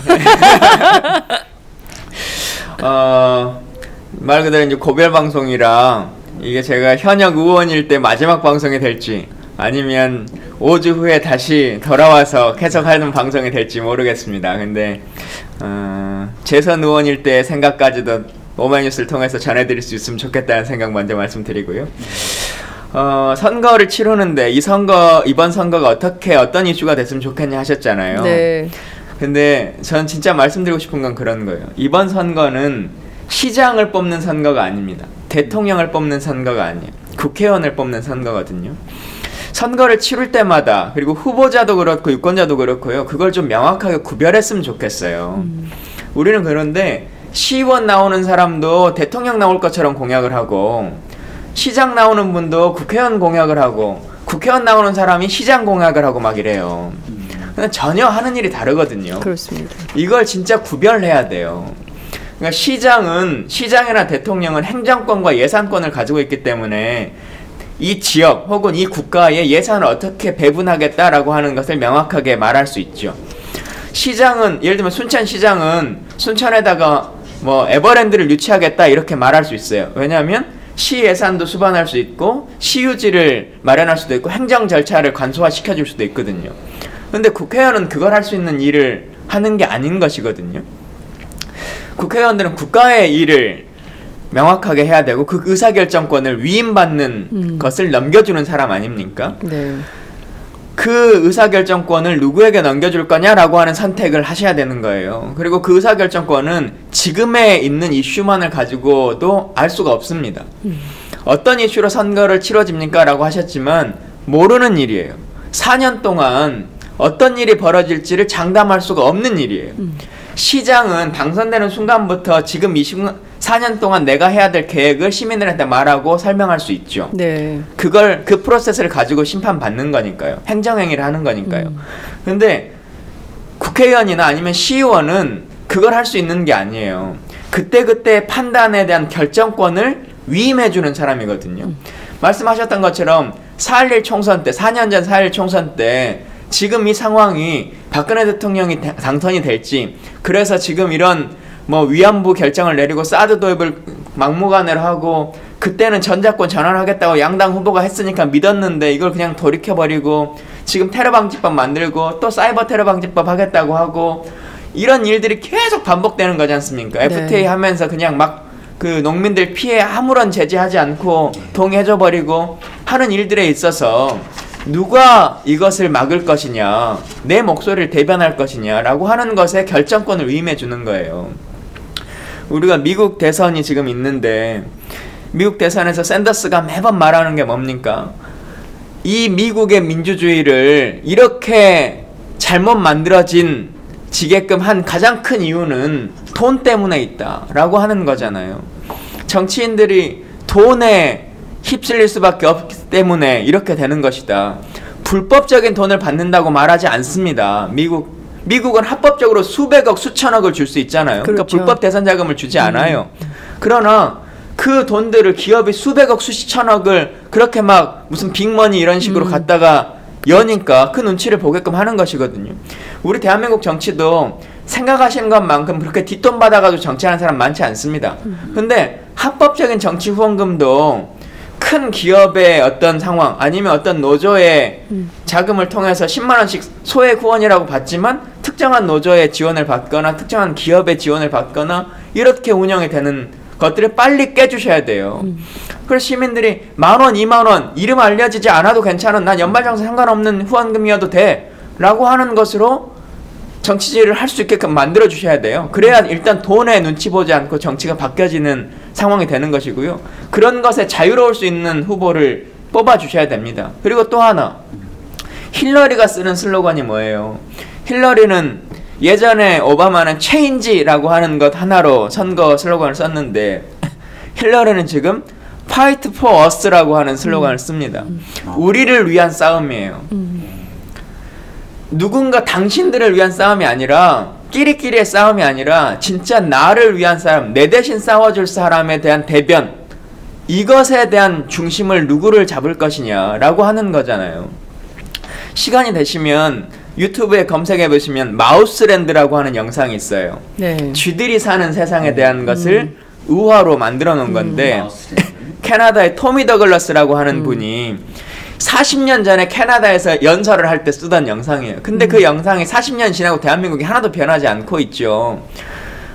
말 그대로 이제 고별 방송이라 이게 제가 현역 의원일 때 마지막 방송이 될지 아니면 5주 후에 다시 돌아와서 계속하는 방송이 될지 모르겠습니다. 근데 재선 의원일 때 생각까지도 오마이뉴스를 통해서 전해드릴 수 있으면 좋겠다는 생각 먼저 말씀드리고요. 선거를 치르는데 이번 선거가 어떤 이슈가 됐으면 좋겠냐 하셨잖아요. 네. 근데 전 진짜 말씀드리고 싶은 건 그런 거예요. 이번 선거는 시장을 뽑는 선거가 아닙니다. 대통령을 뽑는 선거가 아니에요. 국회의원을 뽑는 선거거든요. 선거를 치를 때마다 그리고 후보자도 그렇고 유권자도 그렇고요. 그걸 좀 명확하게 구별했으면 좋겠어요. 우리는 그런데 시의원 나오는 사람도 대통령 나올 것처럼 공약을 하고 시장 나오는 분도 국회의원 공약을 하고 국회의원 나오는 사람이 시장 공약을 하고 막 이래요. 근데 전혀 하는 일이 다르거든요. 그렇습니다. 이걸 진짜 구별해야 돼요. 그러니까 시장이나 대통령은 행정권과 예산권을 가지고 있기 때문에 이 지역 혹은 이 국가의 예산을 어떻게 배분하겠다라고 하는 것을 명확하게 말할 수 있죠. 시장은 예를 들면 순천시장은 순천에다가 뭐 에버랜드를 유치하겠다 이렇게 말할 수 있어요. 왜냐하면 시 예산도 수반할 수 있고 시유지를 마련할 수도 있고 행정 절차를 간소화시켜줄 수도 있거든요. 근데 국회의원은 그걸 할 수 있는 일을 하는 게 아닌 것이거든요. 국회의원들은 국가의 일을 명확하게 해야 되고 그 의사결정권을 위임받는 것을 넘겨주는 사람 아닙니까? 네. 그 의사결정권을 누구에게 넘겨줄 거냐라고 하는 선택을 하셔야 되는 거예요. 그리고 그 의사결정권은 지금에 있는 이슈만을 가지고도 알 수가 없습니다. 어떤 이슈로 선거를 치러집니까? 라고 하셨지만 모르는 일이에요. 4년 동안 어떤 일이 벌어질지를 장담할 수가 없는 일이에요. 시장은 당선되는 순간부터 지금 4년 동안 내가 해야 될 계획을 시민들한테 말하고 설명할 수 있죠. 네. 그 프로세스를 가지고 심판받는 거니까요. 행정행위를 하는 거니까요. 근데 국회의원이나 아니면 시의원은 그걸 할 수 있는 게 아니에요. 그때그때 판단에 대한 결정권을 위임해주는 사람이거든요. 말씀하셨던 것처럼 4.11 총선 때, 4년 전 4.11 총선 때 지금 이 상황이 박근혜 대통령이 당선이 될지, 그래서 지금 이런 뭐 위안부 결정을 내리고 사드 도입을 막무가내로 하고 그때는 전작권 전환하겠다고 양당 후보가 했으니까 믿었는데 이걸 그냥 돌이켜버리고 지금 테러방지법 만들고 또 사이버 테러방지법 하겠다고 하고 이런 일들이 계속 반복되는 거지 않습니까? 네. FTA 하면서 그냥 막 그 농민들 피해 아무런 제재하지 않고 동의해줘 버리고 하는 일들에 있어서 누가 이것을 막을 것이냐, 내 목소리를 대변할 것이냐 라고 하는 것에 결정권을 위임해 주는 거예요. 우리가 미국 대선이 지금 있는데 미국 대선에서 샌더스가 매번 말하는 게 뭡니까? 이 미국의 민주주의를 이렇게 잘못 만들어진 지게끔 한 가장 큰 이유는 돈 때문에 있다라고 하는 거잖아요. 정치인들이 돈에 휩쓸릴 수밖에 없기 때문에 이렇게 되는 것이다. 불법적인 돈을 받는다고 말하지 않습니다. 미국은 합법적으로 수백억 수천억을 줄 수 있잖아요. 그러니까 그렇죠. 불법 대선 자금을 주지 않아요. 그러나 그 돈들을 기업이 수백억 수천억을 그렇게 막 무슨 빅머니 이런 식으로 갖다가 여니까 그 눈치를 보게끔 하는 것이거든요. 우리 대한민국 정치도 생각하시는 것만큼 그렇게 뒷돈 받아가지고 정치하는 사람 많지 않습니다. 근데 합법적인 정치 후원금도 큰 기업의 어떤 상황 아니면 어떤 노조의 자금을 통해서 10만 원씩 소액 후원이라고 받지만 특정한 노조의 지원을 받거나 특정한 기업의 지원을 받거나 이렇게 운영이 되는 것들을 빨리 깨주셔야 돼요. 그래서 시민들이 10,000원, 20,000원 이름 알려지지 않아도 괜찮은, 난 연말정산 상관없는 후원금이어도 돼 라고 하는 것으로 정치질을 할 수 있게끔 만들어 주셔야 돼요. 그래야 일단 돈에 눈치 보지 않고 정치가 바뀌어지는 상황이 되는 것이고요. 그런 것에 자유로울 수 있는 후보를 뽑아 주셔야 됩니다. 그리고 또 하나, 힐러리가 쓰는 슬로건이 뭐예요? 힐러리는 예전에 오바마는 체인지라고 하는 것 하나로 선거 슬로건을 썼는데 힐러리는 지금 Fight for Us라고 하는 슬로건을 씁니다. 우리를 위한 싸움이에요. 누군가 당신들을 위한 싸움이 아니라 끼리끼리의 싸움이 아니라 진짜 나를 위한 사람, 내 대신 싸워줄 사람에 대한 대변, 이것에 대한 중심을 누구를 잡을 것이냐라고 하는 거잖아요. 시간이 되시면 유튜브에 검색해 보시면 마우스랜드라고 하는 영상이 있어요. 네. 쥐들이 사는 세상에 대한 것을 우화로 만들어 놓은 건데 캐나다의 토미 더글러스라고 하는 분이 40년 전에 캐나다에서 연설을 할 때 쓰던 영상이에요. 근데 그 영상이 40년 지나고 대한민국이 하나도 변하지 않고 있죠.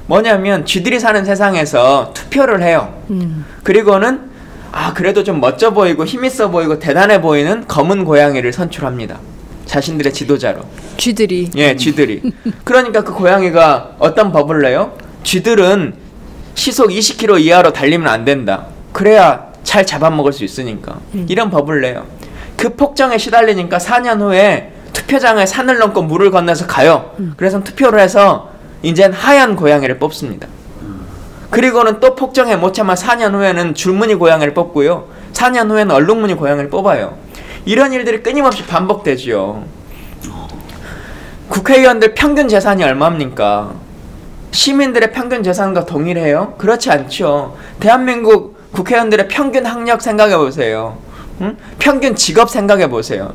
뭐냐면 쥐들이 사는 세상에서 투표를 해요. 그리고는 그래도 좀 멋져 보이고 힘있어 보이고 대단해 보이는 검은 고양이를 선출합니다. 자신들의 지도자로. 쥐들이. 예, 쥐들이. 그러니까 그 고양이가 어떤 법을 내요? 쥐들은 시속 20km 이하로 달리면 안 된다. 그래야 잘 잡아먹을 수 있으니까. 이런 법을 내요. 그 폭정에 시달리니까 4년 후에 투표장에 산을 넘고 물을 건너서 가요. 그래서 투표를 해서 이젠 하얀 고양이를 뽑습니다. 그리고는 또 폭정에 못 참아 4년 후에는 줄무늬 고양이를 뽑고요. 4년 후에는 얼룩무늬 고양이를 뽑아요. 이런 일들이 끊임없이 반복되지요. 국회의원들 평균 재산이 얼마입니까? 시민들의 평균 재산과 동일해요? 그렇지 않죠. 대한민국 국회의원들의 평균 학력 생각해 보세요. 응? 평균 직업 생각해 보세요.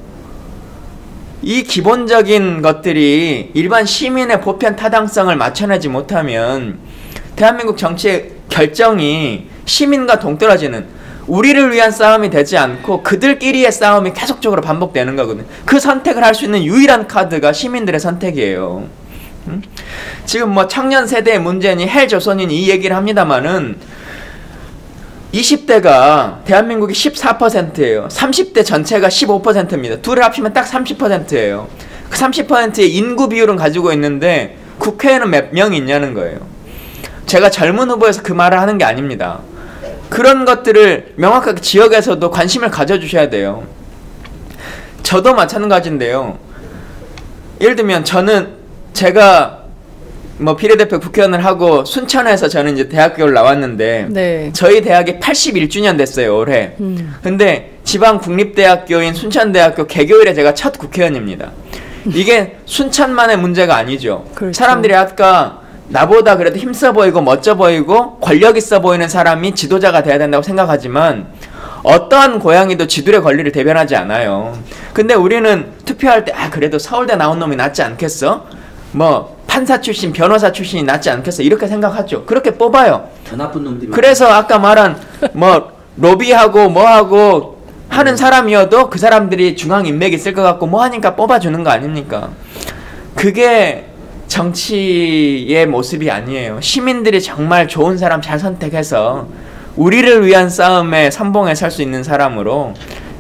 이 기본적인 것들이 일반 시민의 보편 타당성을 맞춰내지 못하면 대한민국 정치의 결정이 시민과 동떨어지는, 우리를 위한 싸움이 되지 않고 그들끼리의 싸움이 계속적으로 반복되는 거거든요. 그 선택을 할 수 있는 유일한 카드가 시민들의 선택이에요. 지금 뭐 청년 세대의 문제니 헬조선이니 이 얘기를 합니다만은 20대가 대한민국이 14%예요. 30대 전체가 15%입니다. 둘을 합치면 딱 30%예요. 그 30%의 인구 비율은 가지고 있는데 국회에는 몇 명이 있냐는 거예요. 제가 젊은 후보에서 그 말을 하는 게 아닙니다. 그런 것들을 명확하게 지역에서도 관심을 가져주셔야 돼요. 저도 마찬가지인데요. 예를 들면 제가 뭐 비례대표 국회의원을 하고 순천에서 저는 이제 대학교를 나왔는데 네. 저희 대학이 81주년 됐어요, 올해. 근데 지방 국립대학교인 순천대학교 개교일에 제가 첫 국회의원입니다. 이게 순천만의 문제가 아니죠. 그렇죠. 사람들이 아까 나보다 그래도 힘써 보이고 멋져 보이고 권력 있어 보이는 사람이 지도자가 돼야 된다고 생각하지만 어떠한 고양이도 쥐들의 권리를 대변하지 않아요. 근데 우리는 투표할 때 그래도 서울대 나온 놈이 낫지 않겠어? 뭐 판사 출신, 변호사 출신이 낫지 않겠어? 이렇게 생각하죠. 그렇게 뽑아요. 더 나쁜 놈들이. 그래서 아까 말한 뭐 로비하고 뭐하고 하는 사람이어도 그 사람들이 중앙 인맥이 있을 것 같고 뭐 하니까 뽑아주는 거 아닙니까? 그게 정치의 모습이 아니에요. 시민들이 정말 좋은 사람 잘 선택해서 우리를 위한 싸움에 선봉에 설 수 있는 사람으로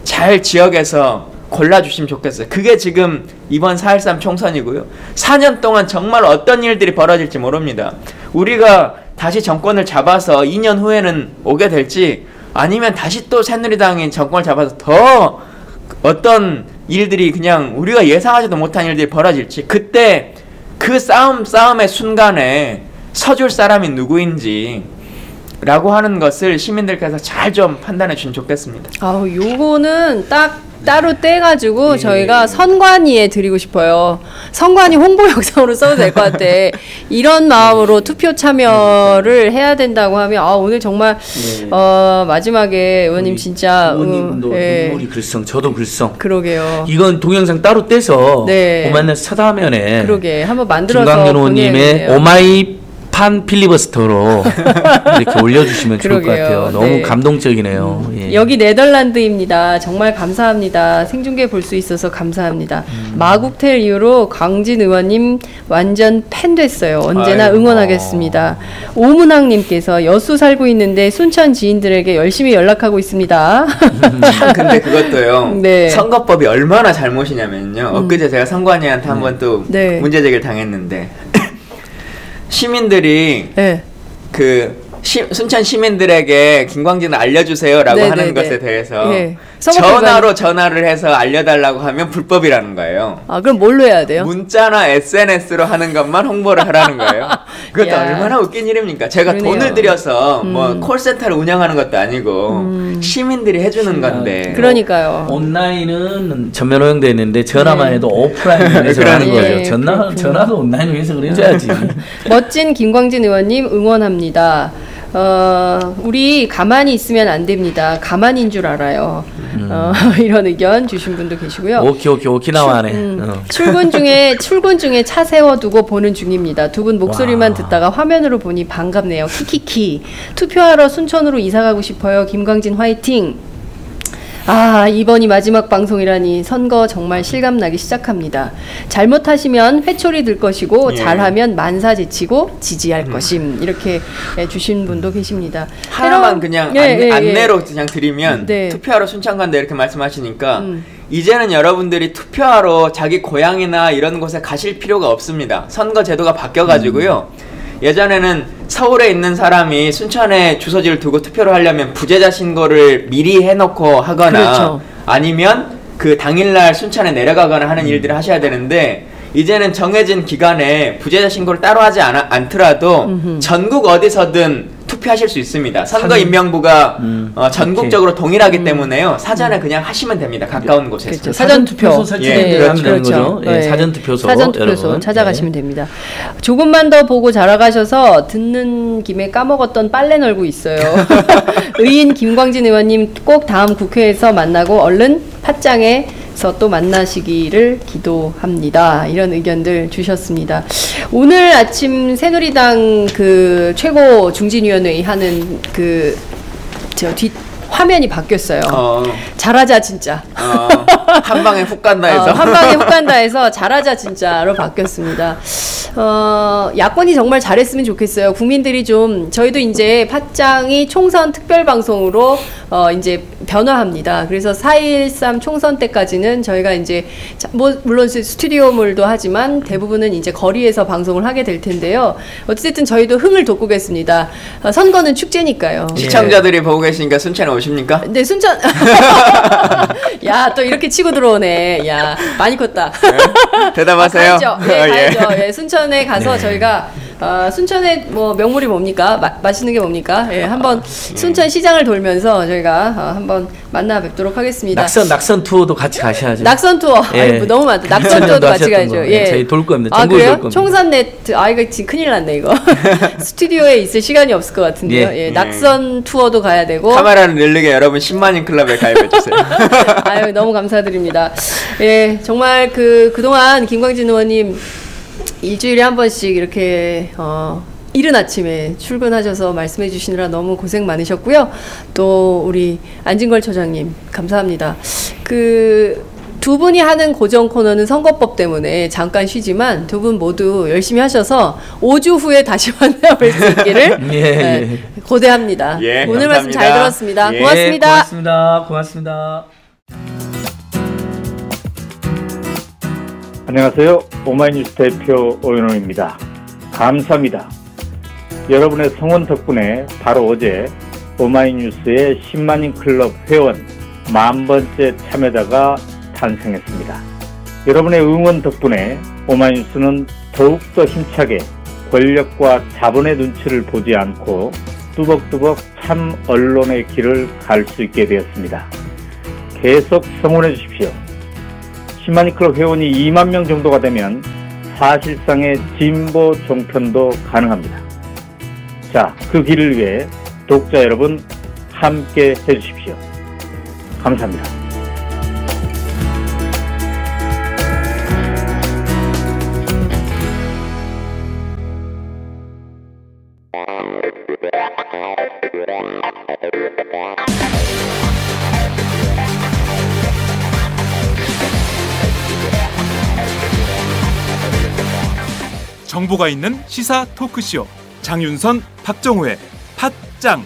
잘 지역에서 골라주시면 좋겠어요. 그게 지금 이번 4.13 총선이고요. 4년 동안 정말 어떤 일들이 벌어질지 모릅니다. 우리가 다시 정권을 잡아서 2년 후에는 오게 될지 아니면 다시 또 새누리당이 정권을 잡아서 더 어떤 일들이 그냥 우리가 예상하지도 못한 일들이 벌어질지, 그때 그 싸움의 순간에 서줄 사람이 누구인지 라고 하는 것을 시민들께서 잘 좀 판단해 주시면 좋겠습니다. 요거는 따로 떼가지고 저희가 선관위에 드리고 싶어요. 선관위 홍보 영상으로 써도 될 것 같아. 이런 마음으로 투표 참여를 해야 된다고 하면 오늘 정말 마지막에 의원님 진짜 의원님도 눈물이 글썽, 저도 글썽. 그러게요. 이건 동영상 따로 떼서 네. 오마이뉴스 첫 화면에 그러게 한번 만들어서 김광균 의원님의 오마이 판 필리버스터로 이렇게 올려주시면 좋을 것 같아요. 너무 네. 감동적이네요. 예. 여기 네덜란드입니다. 정말 감사합니다. 생중계 볼 수 있어서 감사합니다. 마국텔 이후로 강진 의원님 완전 팬 됐어요. 언제나 응원하겠습니다. 오문학님께서 여수 살고 있는데 순천 지인들에게 열심히 연락하고 있습니다. 참 근데 그것도요. 네. 선거법이 얼마나 잘못이냐면요. 엊그제 제가 선관위한테 한번 또 문제 제기를 당했는데 시민들이 네. 그 순천 시민들에게 김광진을 알려주세요라고 네네네. 하는 것에 대해서 예. 전화로 전화를 해서 알려달라고 하면 불법이라는 거예요. 아, 그럼 뭘로 해야 돼요? 문자나 SNS로 하는 것만 홍보를 하라는 거예요. 그것도 야. 얼마나 웃긴 일입니까? 제가 그러네요. 돈을 들여서 뭐 콜센터를 운영하는 것도 아니고 시민들이 해주는 건데. 그러니까요. 온라인은 전면 허용되어 있는데 전화만 해도 오프라인에서 하는 그러니까요. 거죠. 예, 전화도 온라인으로 해석을 해줘야지. 멋진 김광진 의원님 응원합니다. 우리 가만히 있으면 안 됩니다. 가만인 줄 알아요. 이런 의견 주신 분도 계시고요. 오키나와네. 출근 중에 차 세워두고 보는 중입니다. 두 분 목소리만 듣다가 화면으로 보니 반갑네요. 키키키. 투표하러 순천으로 이사가고 싶어요. 김광진 화이팅. 아, 이번이 마지막 방송이라니 선거 정말 실감나기 시작합니다. 잘못하시면 회초리 들 것이고 잘하면 만사 제치고 지지할 것임. 이렇게 주신 분도 계십니다. 하나만 그냥 안내로 그냥 드리면 투표하러 순천 간다 이렇게 말씀하시니까 이제는 여러분들이 투표하러 자기 고향이나 이런 곳에 가실 필요가 없습니다. 선거 제도가 바뀌어가지고요. 예전에는 서울에 있는 사람이 순천에 주소지를 두고 투표를 하려면 부재자 신고를 미리 해놓고 하거나 그렇죠. 아니면 그 당일날 순천에 내려가거나 하는 일들을 하셔야 되는데 이제는 정해진 기간에 부재자 신고를 따로 하지 않더라도 전국 어디서든 투표하실 수 있습니다. 선거인명부가 전국적으로 동일하기 때문에요. 사전에 그냥 하시면 됩니다. 가까운 곳에서. 그렇죠. 사전 투표 그렇죠. 거죠. 예, 사전 투표소. 사전 투표소 찾아가시면 됩니다. 조금만 더 보고 자라가셔서 듣는 김에 까먹었던 빨래 널고 있어요. 의인 김광진 의원님 꼭 다음 국회에서 만나고 얼른 팟짱에서 또 만나시기를 기도합니다. 이런 의견들 주셨습니다. 오늘 아침 새누리당 그 최고 중진위원회의 하는 뒷 화면이 바뀌었어요. 잘하자 진짜. 한 방에 훅 간다 해서. 한 방에 훅 간다 해서 잘하자 진짜로 바뀌었습니다. 야권이 정말 잘했으면 좋겠어요. 국민들이 좀 저희도 이제 팟짱이 총선 특별 방송으로 이제 변화합니다. 그래서 4.13 총선 때까지는 저희가 이제 물론 스튜디오물도 하지만 대부분은 이제 거리에서 방송을 하게 될 텐데요. 어쨌든 저희도 흥을 돋구겠습니다. 선거는 축제니까요. 시청자들이 보고 계시니까 순천에 오십니까? 네, 순천. 야, 또 이렇게 치고 들어오네. 야, 많이 컸다. 대답하세요. 가야죠. 네, 가야죠. 예, 순천에 가서 저희가 순천에 뭐 명물이 뭡니까? 맛있는 게 뭡니까? 예, 한번 순천 시장을 돌면서 저희가 한번 만나 뵙도록 하겠습니다. 낙선 투어도 같이 가셔야죠. 낙선 투어. 예. 아니, 뭐 너무 많다. 낙선 투어도 같이 가야죠. 예. 저희 돌 겁니다. 아, 그래요? 돌 겁니다. 총선 네트. 아, 이거 지금 큰일 났네, 이거. 스튜디오에 있을 시간이 없을 것 같은데요. 예. 낙선 투어도 가야 되고. 카메라를 늘리게 여러분 10만인 클럽에 가입해 주세요. 아유, 너무 감사드립니다. 예, 정말 그동안 김광진 의원님 일주일에 한 번씩 이렇게 이른 아침에 출근하셔서 말씀해 주시느라 너무 고생 많으셨고요. 또 우리 안진걸 처장님 감사합니다. 두 분이 하는 고정 코너는 선거법 때문에 잠깐 쉬지만 두 분 모두 열심히 하셔서 5주 후에 다시 만나뵐 수 있기를 고대합니다. 예, 오늘 감사합니다. 말씀 잘 들었습니다. 예, 고맙습니다. 고맙습니다. 안녕하세요. 오마이뉴스 대표 오연호입니다. 감사합니다. 여러분의 성원 덕분에 바로 어제 오마이뉴스의 10만인 클럽 회원 10,000번째 참여자가 탄생했습니다. 여러분의 응원 덕분에 오마이뉴스는 더욱더 힘차게 권력과 자본의 눈치를 보지 않고 뚜벅뚜벅 참 언론의 길을 갈 수 있게 되었습니다. 계속 성원해 주십시오. 10만인 클럽 회원이 2만 명 정도가 되면 사실상의 진보 종편도 가능합니다. 자, 그 길을 위해 독자 여러분 함께 해주십시오. 감사합니다. 정보가 있는 시사 토크쇼 장윤선, 박정호의 팟짱.